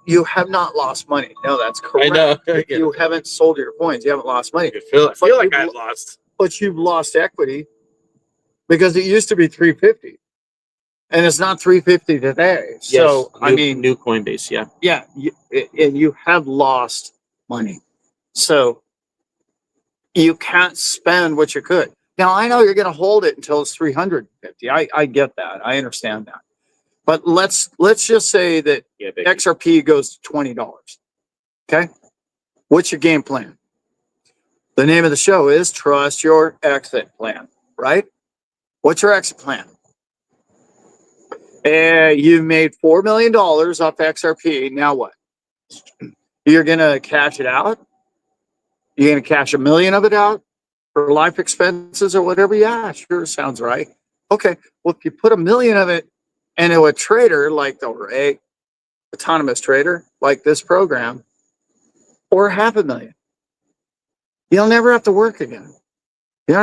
You have not lost money. No, that's correct. I know. You haven't sold your coins. You haven't lost money. I feel like I've lost. But you've lost equity because it used to be 350. And it's not 350 today. So, New Coinbase, yeah. Yeah, and you have lost money. So you can't spend what you could. Now, I know you're going to hold it until it's 350. I get that. I understand that. But let's just say that XRP goes to $20. Okay? What's your game plan? The name of the show is Trust Your Exit Plan, right? What's your exit plan? You made $4 million off XRP. Now what? You're going to cash it out? You're going to cash $1 million of it out for life expenses or whatever? Yeah, sure. Sounds right. Okay. Well, if you put $1 million of it into a trader like the autonomous trader like this program, or $500,000, you'll never have to work again. You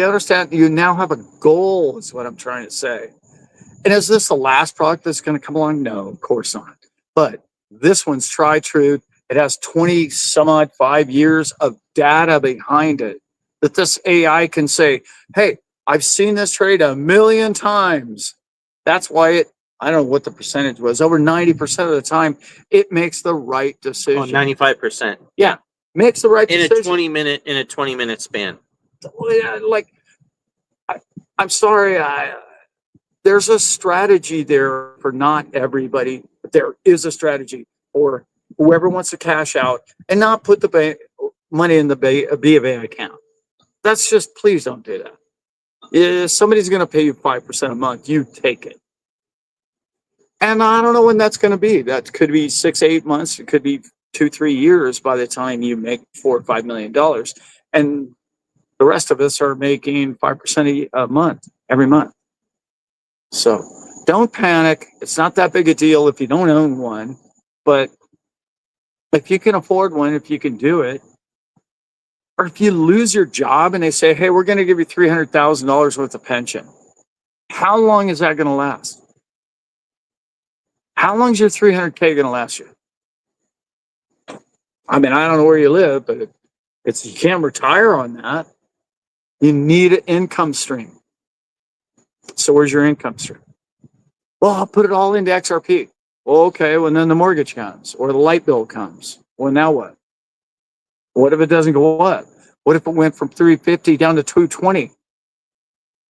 understand? You now have a goal is what I'm trying to say. And is this the last product that's going to come along? No, of course not. But this one's tried true. It has 20 some odd 5 years of data behind it that this AI can say, hey, I've seen this trade 1 million times. That's why I don't know what the percentage was. Over 90% of the time, it makes the right decision. 95%. Yeah, makes the right decision. In a 20-minute span. I'm sorry. There's a strategy there for not everybody, but there is a strategy for whoever wants to cash out and not put the money in the B of A account. That's just, please don't do that. If somebody's going to pay you 5% a month, you take it. And I don't know when that's going to be. That could be 6, 8 months. It could be 2, 3 years by the time you make $4 or $5 million. And the rest of us are making 5% a month, every month. So don't panic. It's not that big a deal if you don't own one, but if you can afford one, if you can do it, or if you lose your job and they say, hey, we're going to give you $300,000 worth of pension. How long is that going to last? How long is your 300K going to last you? I mean, I don't know where you live, but you can't retire on that. You need an income stream. So where's your income stream? Well, I'll put it all into XRP. Well, okay, well, then the mortgage comes or the light bill comes. Well, now what? What if it doesn't go up? What if it went from 350 down to 220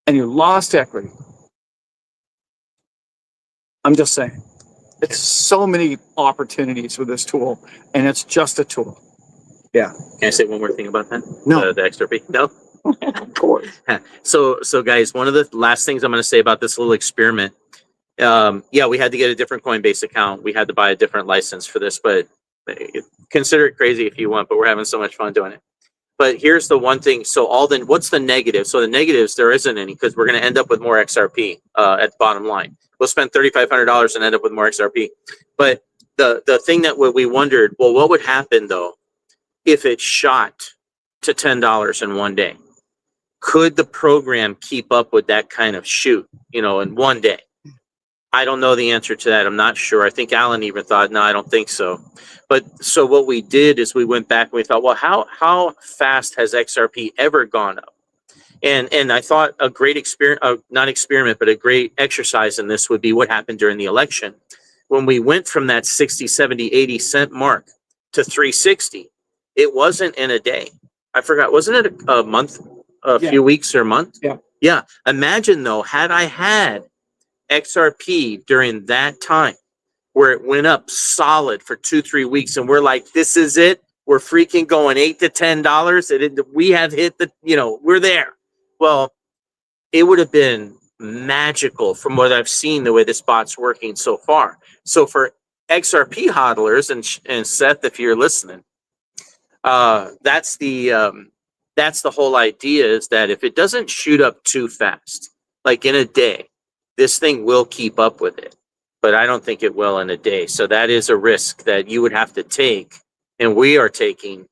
and you lost equity? I'm just saying. It's so many opportunities with this tool, and it's just a tool. Yeah. Can I say one more thing about that? No. The XRP? No? Of course. So guys, one of the last things I'm going to say about this little experiment Yeah, we had to get a different Coinbase account. We had to buy a different license for this, but consider it crazy if you want, but we're having so much fun doing it. But here's the one thing. So what's the negative? So the negatives, there isn't any, because we're going to end up with more XRP at the bottom line. We'll spend $3,500 and end up with more XRP. But the thing that we wondered, well, what would happen though if it shot to $10 in one day? Could the program keep up with that kind of shoot, in one day? I don't know the answer to that. I'm not sure. I think Alan even thought, no, I don't think so. But so what we did is we went back and we thought, well, how fast has XRP ever gone up? And I thought a great a great exercise in this would be what happened during the election. When we went from that 60, 70, 80 cent mark to 360, it wasn't in a day. I forgot, wasn't it a month, few weeks or a month? Yeah. Yeah. Imagine though, had I had XRP during that time where it went up solid for 2-3 weeks and we're like, this is it, we're freaking going $8 to $10, we have hit the, we're there. Well, it would have been magical from what I've seen, the way this bot's working so far. So for XRP hodlers, and Seth, if you're listening, that's the whole idea, is that if it doesn't shoot up too fast, like in a day, this thing will keep up with it, but I don't think it will in a day. So that is a risk that you would have to take, and we are taking.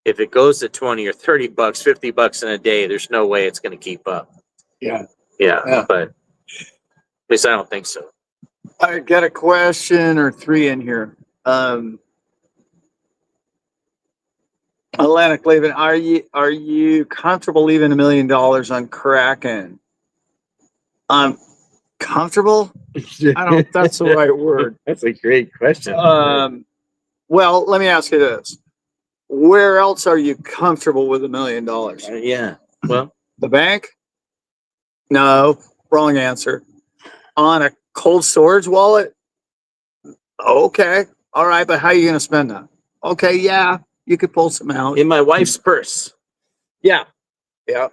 If it goes to 20 or 30 bucks, 50 bucks in a day, there's no way it's going to keep up. Yeah. But at least I don't think so. I got a question or three in here. Atlantic Levin, are you comfortable leaving $1 million on Kraken? Comfortable? I don't, that's the right word. That's a great question. Well, let me ask you this. Where else are you comfortable with $1 million? Yeah. Well, the bank? No, wrong answer. On a cold storage wallet? Okay. All right. But how are you going to spend that? Okay. Yeah. You could pull some out. in my wife's purse. Yeah. Yeah.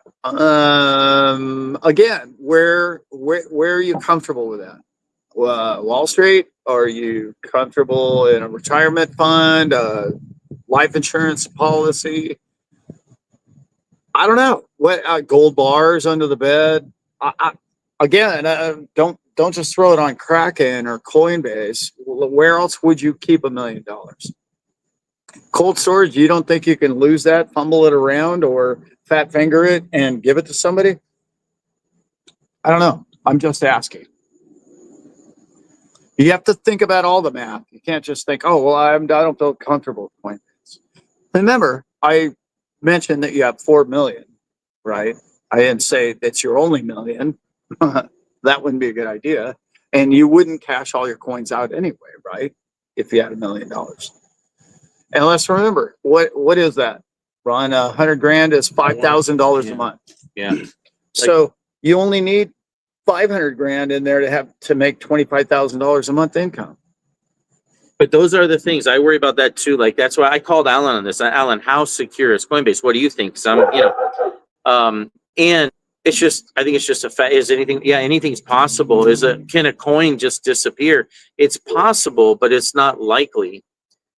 Again, where are you comfortable with that? Wall Street? Are you comfortable in a retirement fund, life insurance policy? I don't know. What gold bars under the bed? Don't just throw it on Kraken or Coinbase. Where else would you keep $1 million? Cold storage? You don't think you can lose that, fumble it around, or fat finger it and give it to somebody? I don't know. I'm just asking. You have to think about all the math. You can't just think, oh, well, I don't feel comfortable with Coinbase. Remember, I mentioned that you have 4 million, right? I didn't say that's your only million. That wouldn't be a good idea. And you wouldn't cash all your coins out anyway, right? If you had $1 million. And let's remember, what is that, Ron? 100 grand is $5,000 a month. Yeah. So you only need 500 grand in there to make $25,000 a month income. But those are the things I worry about that too. Like, that's why I called Alan on this. Alan, how secure is Coinbase? What do you think? And it's just, I think it's just a fact. Is anything? Yeah, anything's possible. Can a coin just disappear? It's possible, but it's not likely.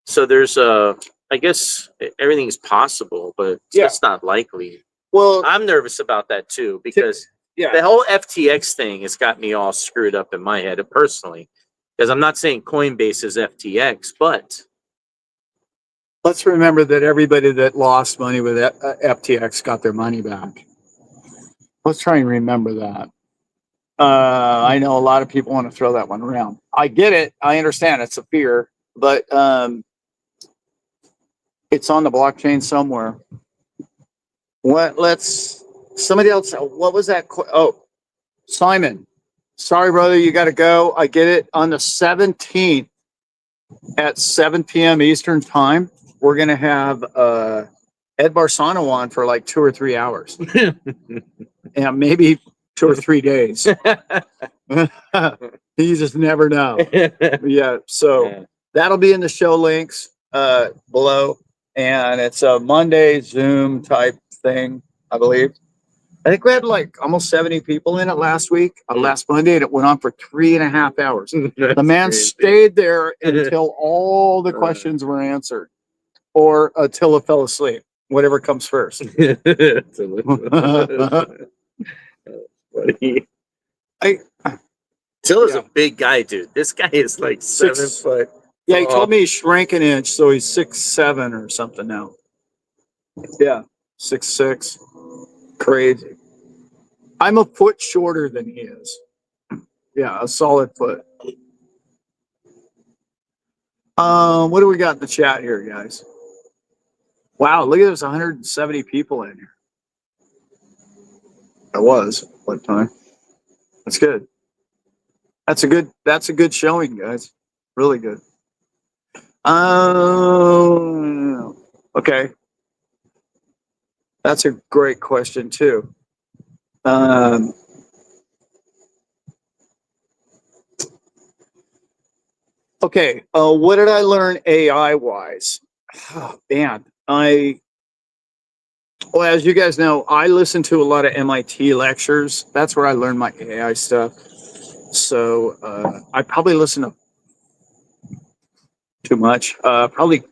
So there's I guess everything's possible, but it's not likely. Well, I'm nervous about that too, because the whole FTX thing has got me all screwed up in my head personally. Because I'm not saying Coinbase is FTX, but let's remember that everybody that lost money with FTX got their money back. Let's try and remember that. I know a lot of people want to throw that one around. I get it. I understand it's a fear, but it's on the blockchain somewhere. Somebody else, what was that? Oh, Simon. Sorry, brother, you got to go. I get it. On the 17th at 7 p.m. Eastern time, we're going to have Ed Barsano on for like 2 or 3 hours. And maybe 2 or 3 days. You just never know. Yeah, so that'll be in the show links below. And it's a Monday Zoom type thing, I believe. I think we had like almost 70 people in it last week, last Monday, and it went on for 3.5 hours. The man stayed there until all the questions were answered, or until it fell asleep, whatever comes first. I Tilla's Yeah. a big guy, dude. This guy is like 7 foot. Yeah, he told me he shrank an inch, so he's 6'7" or something now. Yeah, 6'6". Crazy. I'm a foot shorter than he is. Yeah, a solid foot. What do we got in the chat here, guys? Wow, look at this, 170 people in here. I was one time. That's good. That's a good showing, guys. Really good. Okay. That's a great question too. Okay, what did I learn AI wise? Oh, man, well, as you guys know, I listen to a lot of MIT lectures. That's where I learn my AI stuff. So I probably listen to too much. Probably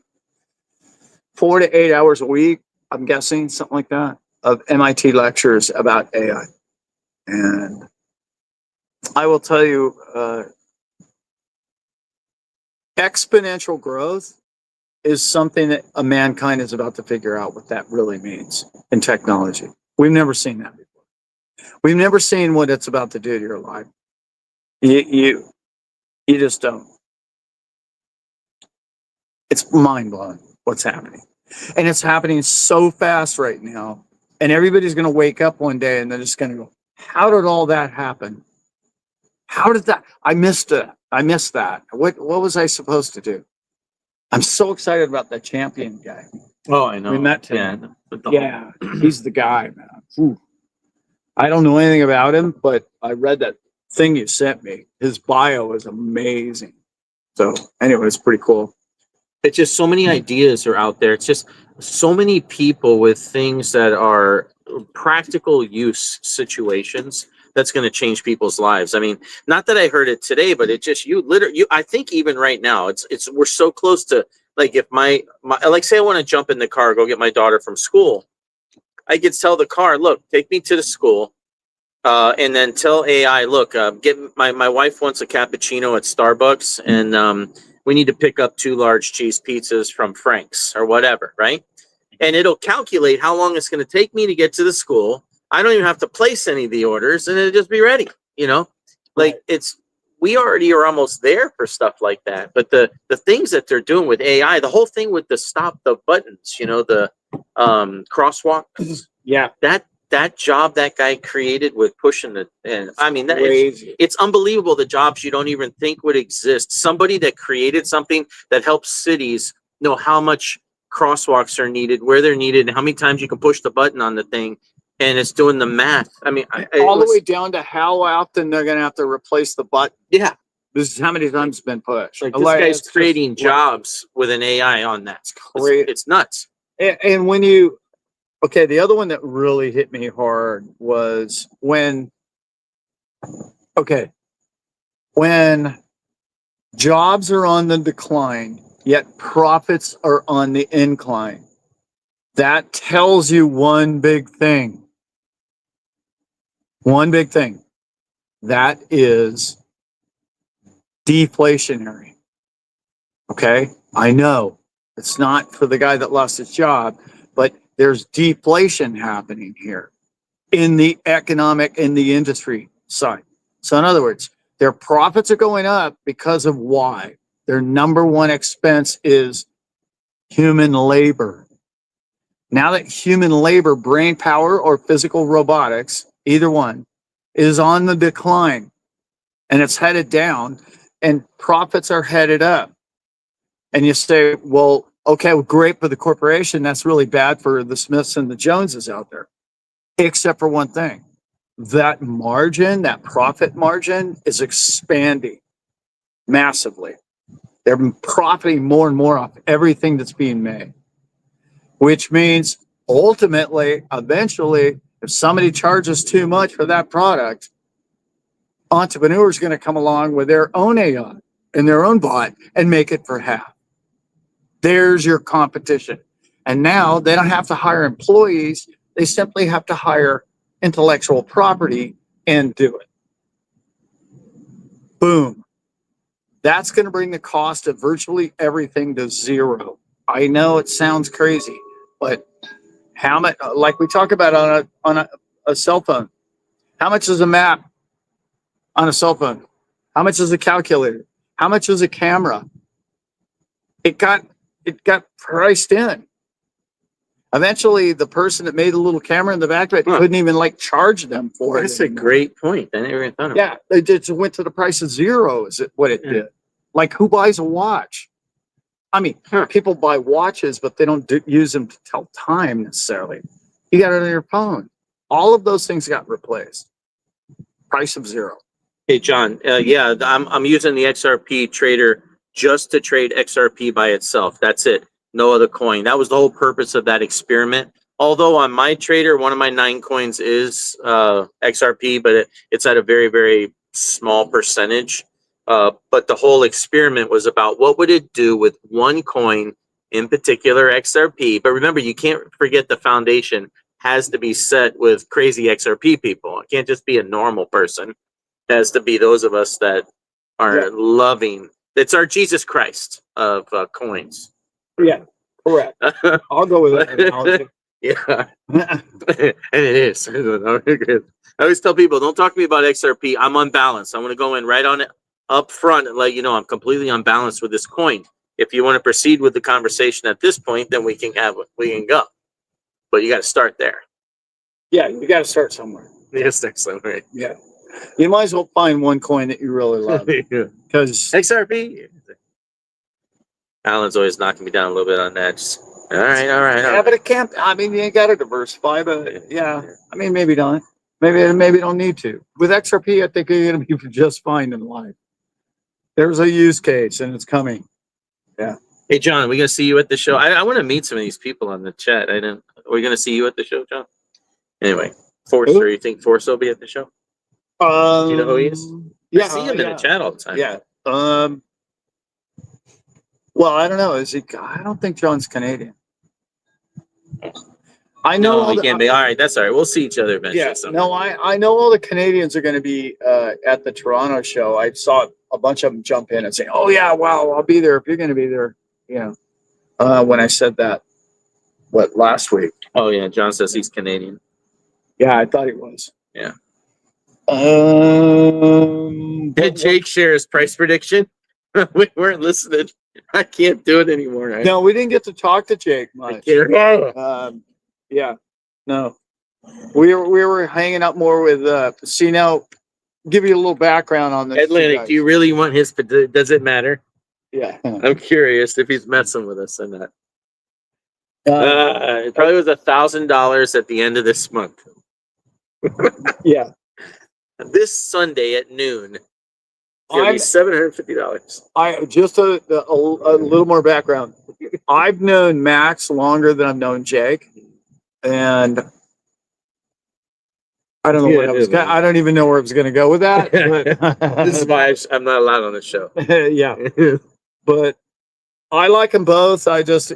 4 to 8 hours a week. I'm guessing something like that of MIT lectures about AI. And I will tell you, exponential growth is something that mankind is about to figure out what that really means in technology. We've never seen that before. We've never seen what it's about to do to your life. You just don't. It's mind blowing what's happening. And it's happening so fast right now. And everybody's going to wake up one day and they're just going to go, how did all that happen? How did that? I missed it. I missed that. What was I supposed to do? I'm so excited about that champion guy. Oh, I know. We met him. Yeah. He's the guy, man. Ooh. I don't know anything about him, but I read that thing you sent me. His bio is amazing. So anyway, it's pretty cool. It's just so many ideas are out there. It's just so many people with things that are practical use situations that's going to change people's lives. I mean, not that I heard it today, but it just, I think even right now, we're so close to, like, if my like, say I want to jump in the car, go get my daughter from school. I could tell the car, look, take me to the school. And then tell AI, look, get my wife wants a cappuccino at Starbucks, and we need to pick up 2 large cheese pizzas from Frank's or whatever, right? And it'll calculate how long it's going to take me to get to the school. I don't even have to place any of the orders, and it'll just be ready. Like, we already are almost there for stuff like that. But the things that they're doing with AI, the whole thing with the stop the buttons, the crosswalks. Yeah. That job that guy created with pushing it, and I mean, Crazy. it's unbelievable, the jobs you don't even think would exist. Somebody that created something that helps cities know how much crosswalks are needed, where they're needed, and how many times you can push the button on the thing, and it's doing the math. I mean, all the way down to how often they're going to have to replace the button. Yeah, This is how many times it's been pushed. like, this guy's creating jobs with an AI on that. It's nuts. And when okay, the other one that really hit me hard was when jobs are on the decline, yet profits are on the incline. That tells you one big thing. One big thing. That is deflationary. Okay? I know it's not for the guy that lost his job, but there's deflation happening here in the industry side. So in other words, their profits are going up because of why? Their number one expense is human labor. Now that human labor, brain power, or physical robotics, either one, is on the decline and it's headed down, and profits are headed up. And you say, well, okay, well, great for the corporation. That's really bad for the Smiths and the Joneses out there. Except for one thing. That margin, that profit margin, is expanding massively. They're profiting more and more off everything that's being made. Which means ultimately, eventually, If somebody charges too much for that product, entrepreneurs going to come along with their own AI and their own bot and make it for half. There's your competition. And now they don't have to hire employees. They simply have to hire intellectual property and do it. Boom. That's going to bring the cost of virtually everything to zero. I know it sounds crazy, but how much, like we talk about on a cell phone, how much is a map on a cell phone? How much is a calculator? How much is a camera? It got priced in. Eventually, the person that made the little camera in the back of it couldn't even like charge them for it. That's a great point. I never even thought of Yeah, it just went to the price of zero. Is it what it did? Like, who buys a watch? I mean, people buy watches, but they don't use them to tell time necessarily. You got it on your phone. All of those things got replaced. Price of zero. Hey, John. Yeah, I'm using the XRP trader just to trade XRP by itself. That's it. No other coin. That was the whole purpose of that experiment. Although on my trader, one of my 9 coins is XRP, but it's at a very, very small percentage. But the whole experiment was about what would it do with one coin, in particular XRP. But remember, you can't forget the foundation has to be set with crazy XRP people. It can't just be a normal person. It has to be those of us that are loving. It's our Jesus Christ of coins. Yeah, correct. I'll go with that analogy. Yeah, and it is. I always tell people, don't talk to me about XRP. I'm unbalanced. I want to go in right on it up front and let you know I'm completely unbalanced with this coin. If you want to proceed with the conversation at this point, then we can go. But you got to start there. Yeah, you got to start somewhere. Yes, excellent. Yeah, you might as well find one coin that you really love because XRP. Alan's always knocking me down a little bit on that. Just, all right. But it can't. I mean, you got to diversify. But yeah, I mean, maybe not. Maybe don't need to. With XRP, I think you're going to be just fine in life. There's a use case, and it's coming. Yeah. Hey, John, we gonna see you at the show? I want to meet some of these people on the chat. Are we gonna see you at the show, John? Anyway, Forster, you think Forster will be at the show? Do you know who he is? Yeah, I see him in the chat all the time. Yeah. Well, I don't know. Is he? I don't think John's Canadian. I know. No, he can't be. All right, that's all right. We'll see each other eventually. Yeah. No, I know all the Canadians are going to be at the Toronto show. I saw a bunch of them jump in and say, "Oh yeah, wow, I'll be there if you're going to be there." You know, when I said that, last week? Oh yeah, John says he's Canadian. Yeah, I thought he was. Yeah. Did Jake share his price prediction? We weren't listening. I can't do it anymore. Right? No, we didn't get to talk to Jake much. Yeah, no, we were hanging out more with. See now, give you a little background on this. Atlantic. Do you really want his? Does it matter? Yeah, I'm curious if he's messing with us or not. It probably was $1,000 at the end of this month. Yeah. This Sunday at noon, it's gonna be $750. I just a little more background. I've known Max longer than I've known Jake, and I don't know what I was. I don't even know where I was going to go with that. But This is why I'm not allowed on the show. Yeah, but I like them both. I just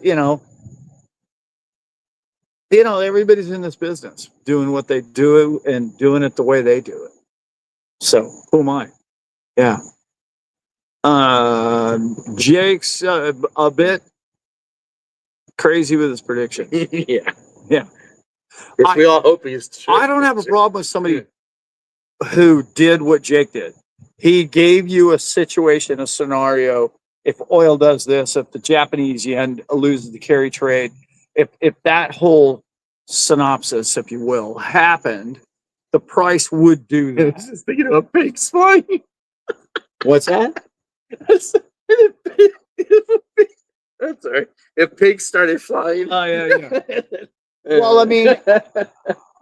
everybody's in this business doing what they do and doing it the way they do it. So who am I? Yeah. Jake's a bit crazy with his predictions. Yeah. We all hope he's true. I don't have a problem with somebody who did what Jake did. He gave you a situation, a scenario. If oil does this, if the Japanese yen loses the carry trade, if that whole synopsis, if you will, happened, the price would do that. I was just thinking about pigs flying. What's that? That's all right. If pigs started flying. Oh, yeah. Well, I mean,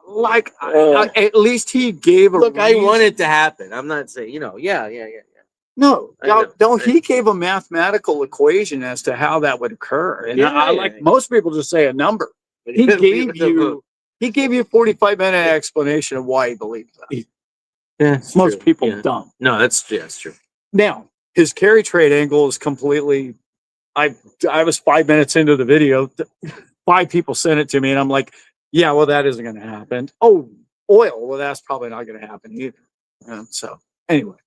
like, at least he gave a look. reason. I want it to happen. I'm not saying, yeah. No, he gave a mathematical equation as to how that would occur. And I like most people just say a number. He gave you He gave you a 45-minute explanation of why he believes that. Yeah, Most people don't. No, that's true. Now, his carry trade angle is completely. I was 5 minutes into the video. 5 people sent it to me, and I'm like, yeah, well, that isn't going to happen. Oh, oil. Well, that's probably not going to happen either. So anyway,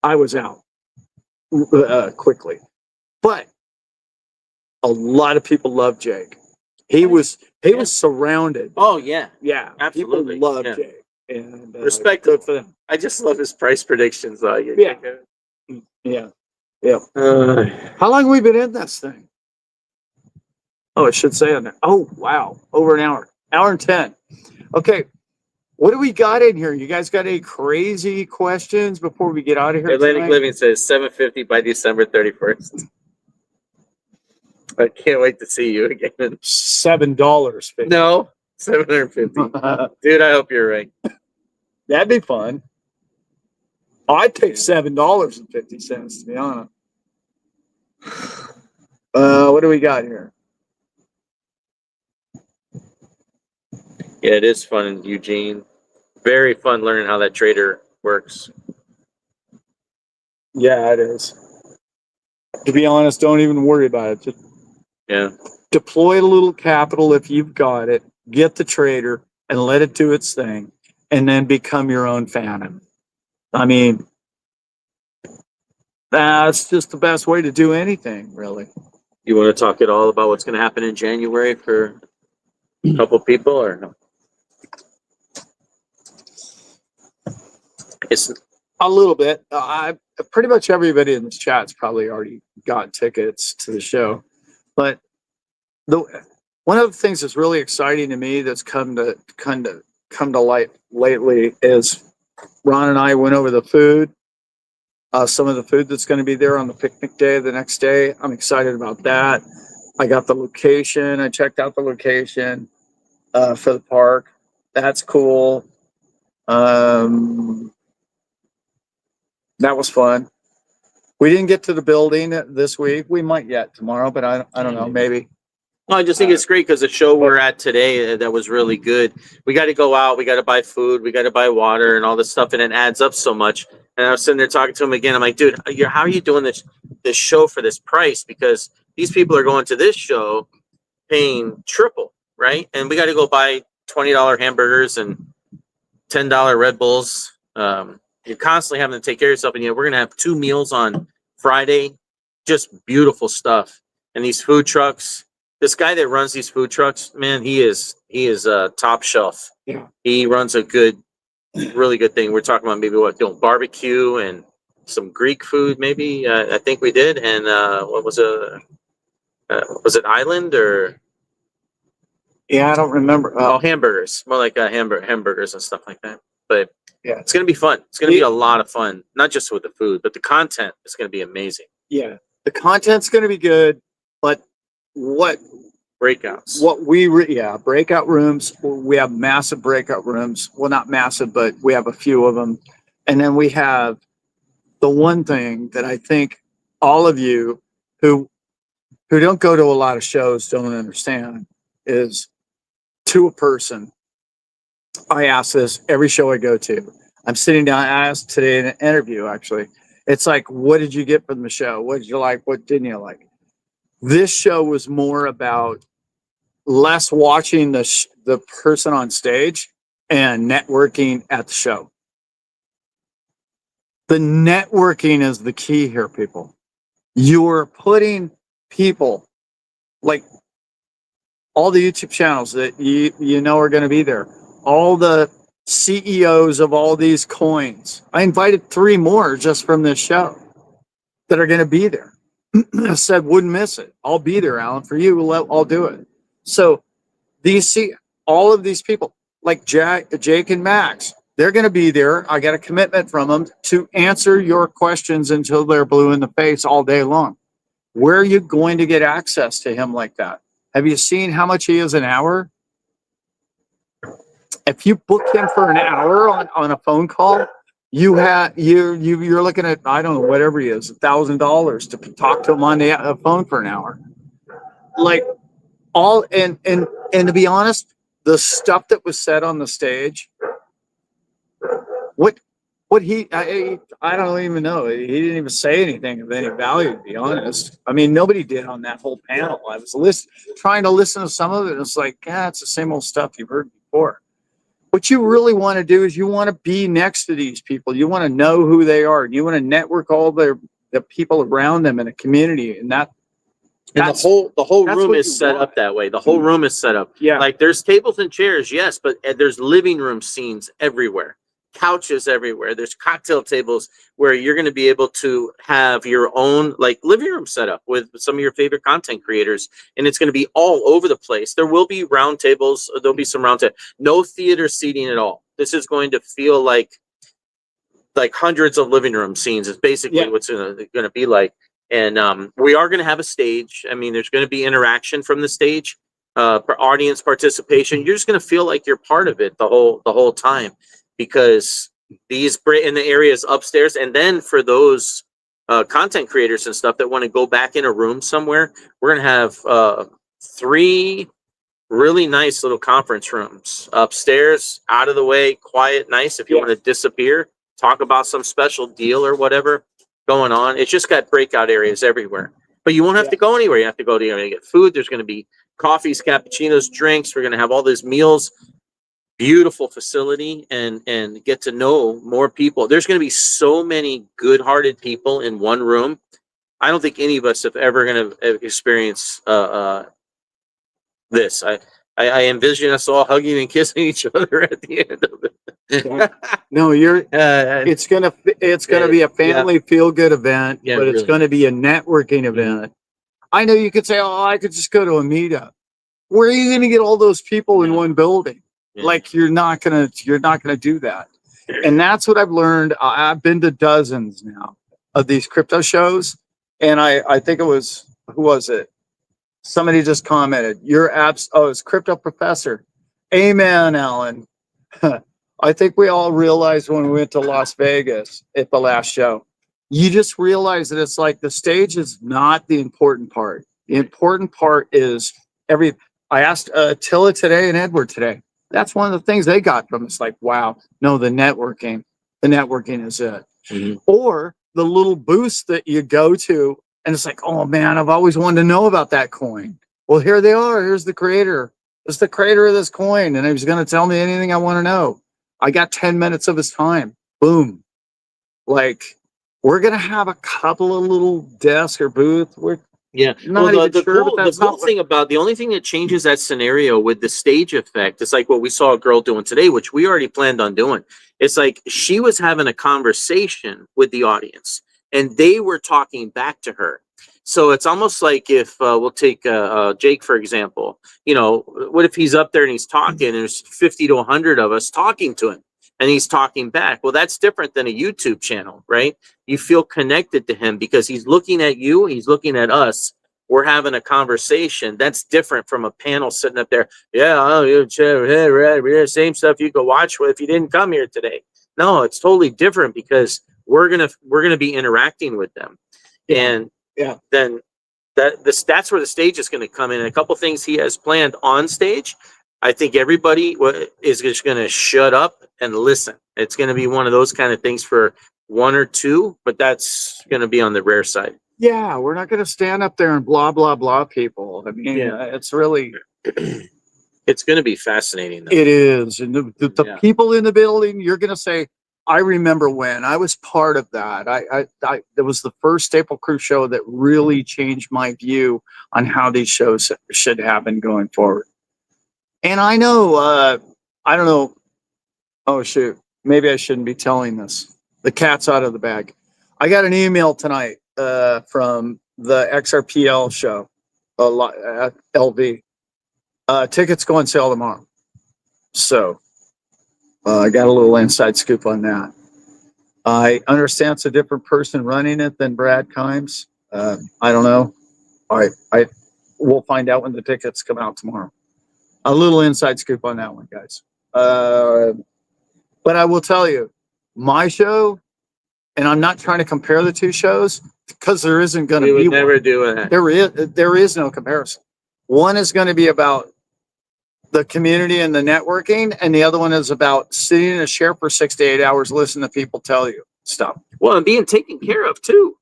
I was out quickly, but a lot of people love Jake. He was surrounded. Oh yeah, Yeah, absolutely. People love Yeah. Jake. And Respect good for them. I just love his price predictions though. Yeah. How long have we been in this thing? Oh, it should say on there. Oh, wow. Over an hour. Hour and 10. Okay. What do we got in here? You guys got any crazy questions before we get out of here? Atlantic tonight? Living says 750 by December 31st. I can't wait to see you again. $7. No, 750. Dude, I hope you're right. That'd be fun. I'd take $7.50 to be honest. What do we got here? Yeah, it is fun, Eugene. Very fun learning how that trader works. Yeah, it is. To be honest, don't even worry about it. Just deploy a little capital if you've got it. Get the trader and let it do its thing, and then become your own fan. I mean, that's just the best way to do anything, really. You want to talk at all about what's going to happen in January for a couple people, or no? It's a little bit. I pretty much everybody in this chat's probably already got tickets to the show, but one of the things that's really exciting to me that's come to light lately is Ron and I went over the food. Some of the food that's going to be there on the picnic day the next day. I'm excited about that. I got the location. I checked out the location for the park. That's cool. That was fun. We didn't get to the building this week. We might yet tomorrow, but I don't know. Maybe. Well, I just think it's great because the show we're at today that was really good. We got to go out. We got to buy food. We got to buy water and all this stuff, and it adds up so much. And I was sitting there talking to him again. I'm like, dude, how are you doing this show for this price? Because these people are going to this show paying triple, right? And we got to go buy $20 hamburgers and $10 Red Bulls. You're constantly having to take care of yourself, and we're gonna have 2 meals on Friday. Just beautiful stuff. And these food trucks. This guy that runs these food trucks, man, he is top shelf. Yeah. He runs a really good thing. We're talking about maybe doing barbecue and some Greek food, maybe. I think we did. And what was it? Was it Island or? Yeah, I don't remember. Hamburgers, more like hamburgers and stuff like that. But yeah, it's going to be fun. It's going to be a lot of fun, not just with the food, but the content is going to be amazing. Yeah, the content's going to be good, but breakouts? Breakout rooms. We have massive breakout rooms. Well, not massive, but we have a few of them. And then we have the one thing that I think all of you who don't go to a lot of shows don't understand is, to a person, I ask this every show I go to. I'm sitting down. I asked today in an interview, actually. It's like, what did you get from the show? What did you like? What didn't you like? This show was more about less watching the person on stage and networking at the show. The networking is the key here, people. You're putting people like all the YouTube channels that you know are going to be there. All the CEOs of all these coins. I invited 3 more just from this show that are going to be there. I said, wouldn't miss it. I'll be there, Alan, for you. I'll do it. So all of these people, like Jake and Max, they're going to be there. I got a commitment from them to answer your questions until they're blue in the face all day long. Where are you going to get access to him like that? Have you seen how much he is an hour? If you book him for an hour on a phone call, you're looking at, I don't know, whatever he is, $1,000 to talk to him on the phone for an hour. Like and to be honest, the stuff that was said on the stage, I don't even know. He didn't even say anything of any value, to be honest. I mean, nobody did on that whole panel. I was trying to listen to some of it. And it's like, it's the same old stuff you've heard before. What you really want to do is you want to be next to these people. You want to know who they are. You want to network all the people around them in a community. And the whole that's room what is you set want. up that way. The whole room is set up. Yeah. Like there's tables and chairs, yes, but there's living room scenes everywhere. Couches everywhere. There's cocktail tables where you're going to be able to have your own like living room set up with some of your favorite content creators, and it's going to be all over the place. There will be round tables. There'll be some round tables. No theater seating at all. This is going to feel like hundreds of living room scenes is basically what's going to be like. And we are going to have a stage. I mean, there's going to be interaction from the stage, audience participation. You're just going to feel like you're part of it the whole time. Because these in the areas upstairs, and then for those content creators and stuff that want to go back in a room somewhere, we're gonna have 3 really nice little conference rooms upstairs, out of the way, quiet, nice. If you want to disappear, talk about some special deal or whatever going on. It's just got breakout areas everywhere. But you won't have to go anywhere. You have to go to get food. There's going to be coffees, cappuccinos, drinks. We're going to have all these meals. Beautiful facility and get to know more people. There's going to be so many good-hearted people in one room. I don't think any of us have ever going to experience this. I envision us all hugging and kissing each other at the end of it. No, it's gonna be a family feel-good event, but it's going to be a networking event. I know you could say, "Oh, I could just go to a meetup." Where are you going to get all those people in one building? Like you're not gonna do that. And that's what I've learned. I've been to dozens now of these crypto shows, and I think it was, who was it? Somebody just commented, it's Crypto Professor. Amen, Alan. I think we all realized when we went to Las Vegas at the last show, you just realize that it's like the stage is not the important part. The important part is I asked Tilla today and Edward today. That's one of the things they got from. It's like, wow, no, the networking is it. Mm-hmm. Or the little boost that you go to, and it's like, oh man, I've always wanted to know about that coin. Well, here they are. Here's the creator. It's the creator of this coin, and he's going to tell me anything I want to know. I got 10 minutes of his time. Boom. Like, we're going to have a couple of little desks or booths. The only thing that changes that scenario with the stage effect, it's like what we saw a girl doing today, which we already planned on doing. It's like she was having a conversation with the audience and they were talking back to her. So it's almost like if we'll take Jake, for example, what if he's up there and he's talking and there's 50 to 100 of us talking to him and he's talking back. Well, that's different than a YouTube channel, right? You feel connected to him because he's looking at you, he's looking at us. We're having a conversation. That's different from a panel sitting up there. Same stuff you could watch if you didn't come here today. No, it's totally different because we're gonna be interacting with them, and then that's where the stage is going to come in. And a couple things he has planned on stage. I think everybody is just going to shut up and listen. It's going to be one of those kind of things for 1 or 2, but that's going to be on the rare side. Yeah, we're not going to stand up there and blah, blah, blah people. I mean, it's really... It's going to be fascinating, though. It is. And the people in the building, you're going to say, I remember when I was part of that. That was the first Staple Crew show that really changed my view on how these shows should happen going forward. And I know, I don't know. Oh, shoot. Maybe I shouldn't be telling this. The cat's out of the bag. I got an email tonight from the XRPL show, LV. Tickets go on sale tomorrow. So I got a little inside scoop on that. I understand it's a different person running it than Brad Kimes. I don't know. We'll find out when the tickets come out tomorrow. A little inside scoop on that one, guys. But I will tell you, my show, and I'm not trying to compare the two shows because there isn't going to be one. We would never do that. There is no comparison. One is going to be about the community and the networking, and the other one is about sitting in a chair for 6 to 8 hours, listening to people tell you stuff. Well, and being taken care of too.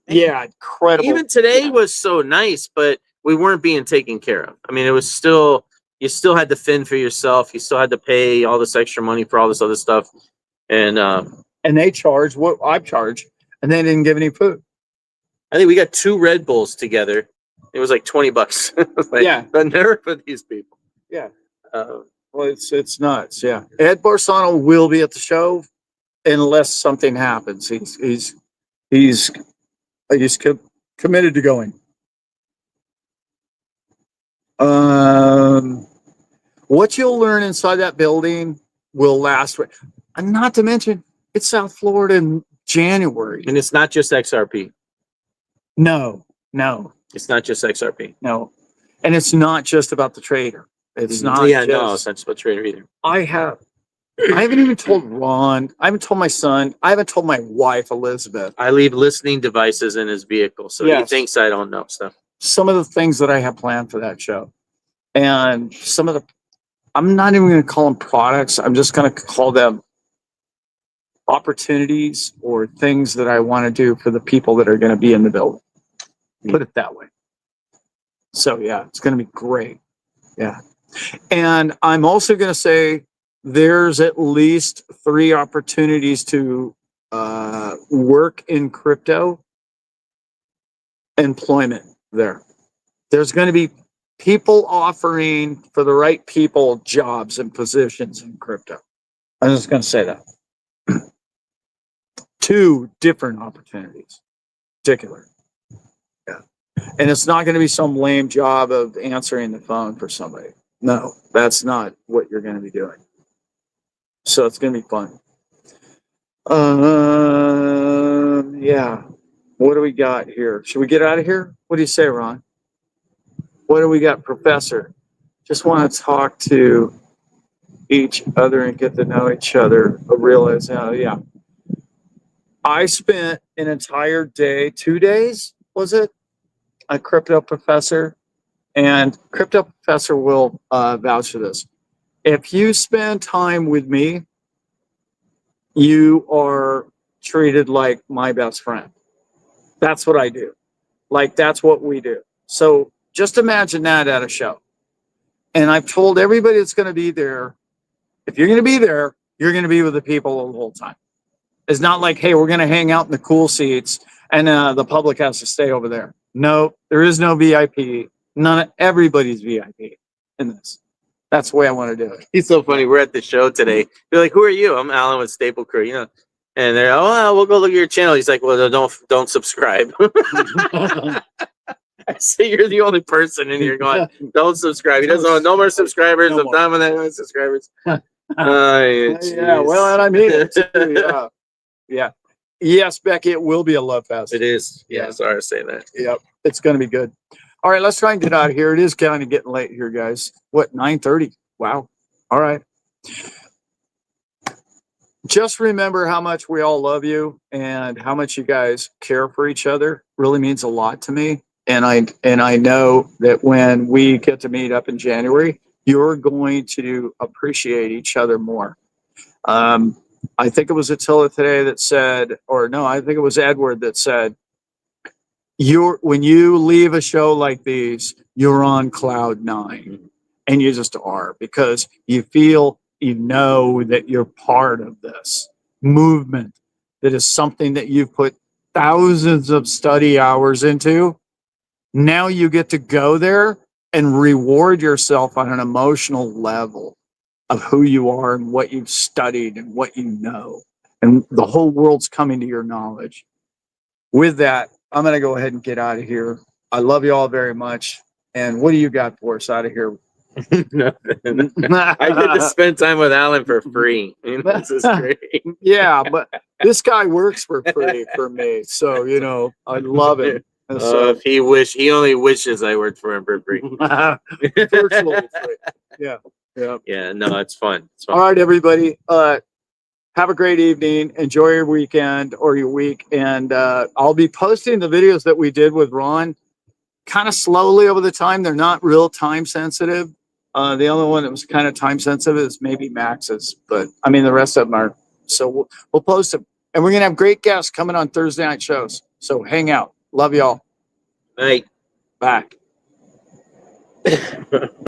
Yeah, incredible. Even today was so nice, but we weren't being taken care of. I mean, it was still, you still had to fend for yourself. You still had to pay all this extra money for all this other stuff. And they charged what I charged, and they didn't give any food. I think we got 2 Red Bulls together. It was like $20. Like, Yeah. the nerve of these people. Yeah. Well, it's nuts. Yeah. Ed Barsano will be at the show unless something happens. He's committed to going. What you'll learn inside that building will last. And not to mention, it's South Florida in January. And it's not just XRP. No. It's not just XRP. No. And it's not just about the trader. It's not. Yeah, no, it's not just about trader either. I haven't even told Ron. I haven't told my son. I haven't told my wife, Elizabeth. I leave listening devices in his vehicle, so he Yes. thinks I don't know stuff. Some of the things that I have planned for that show. And some of the, I'm not even going to call them products. I'm just going to call them opportunities or things that I want to do for the people that are going to be in the building. Put it that way. So yeah, it's going to be great. Yeah. And I'm also going to say there's at least 3 opportunities to work in crypto employment there. There's going to be people offering for the right people jobs and positions in crypto. I'm just going to say that. 2 different opportunities, particular. Yeah. And it's not going to be some lame job of answering the phone for somebody. No, that's not what you're going to be doing. So it's going to be fun. Yeah. What do we got here? Should we get out of here? What do you say, Ron? What do we got, Professor? Just want to talk to each other and get to know each other. Realize, yeah. I spent an entire day, 2 days, was it? A crypto professor, and crypto professor will vouch for this. If you spend time with me, you are treated like my best friend. That's what I do. Like, that's what we do. So just imagine that at a show. And I've told everybody that's going to be there, if you're going to be there, you're going to be with the people the whole time. It's not like, hey, we're going to hang out in the cool seats and the public has to stay over there. No, there is no VIP. Everybody's VIP in this. That's the way I want to do it. He's so funny. We're at the show today. They're like, "Who are you?" I'm Alan with Staple Crew, you know. And they're, "Oh, well, we'll go look at your channel." He's like, "Well, don't subscribe." I say you're the only person in here going, "Don't subscribe." He doesn't want no more subscribers. No I'm more. done with that subscribers. Yeah, well, and I mean it too. Yeah. Yes, Becky, it will be a love fest. It is. Yeah. Yeah, sorry to say that. Yep, it's going to be good. All right, let's try and get out of here. It is kind of getting late here, guys. What, 9:30? Wow. All right. Just remember how much we all love you and how much you guys care for each other. Really means a lot to me. And I know that when we get to meet up in January, you're going to appreciate each other more. I think it was Attila today that said, or no, I think it was Edward that said, when you leave a show like these, you're on cloud 9, and you just are, because you feel, you know that you're part of this movement that is something that you've put thousands of study hours into. Now you get to go there and reward yourself on an emotional level of who you are and what you've studied and what you know. And the whole world's coming to your knowledge. With that, I'm going to go ahead and get out of here. I love you all very much. And what do you got for us out of here? Nothing. I get to spend time with Alan for free. This is great. Yeah, but this guy works for free for me. So, you know, I love it. And so, If he only wishes I worked for him for free. virtually free. Yeah. Yeah. Yeah, no, it's fun. It's fun. All right, everybody. Have a great evening. Enjoy your weekend or your week. And I'll be posting the videos that we did with Ron kind of slowly over the time. They're not real time sensitive. The only one that was kind of time sensitive is maybe Max's, but I mean, the rest of them are. So we'll post them. And we're going to have great guests coming on Thursday night shows. So hang out. Love y'all. Right. Bye.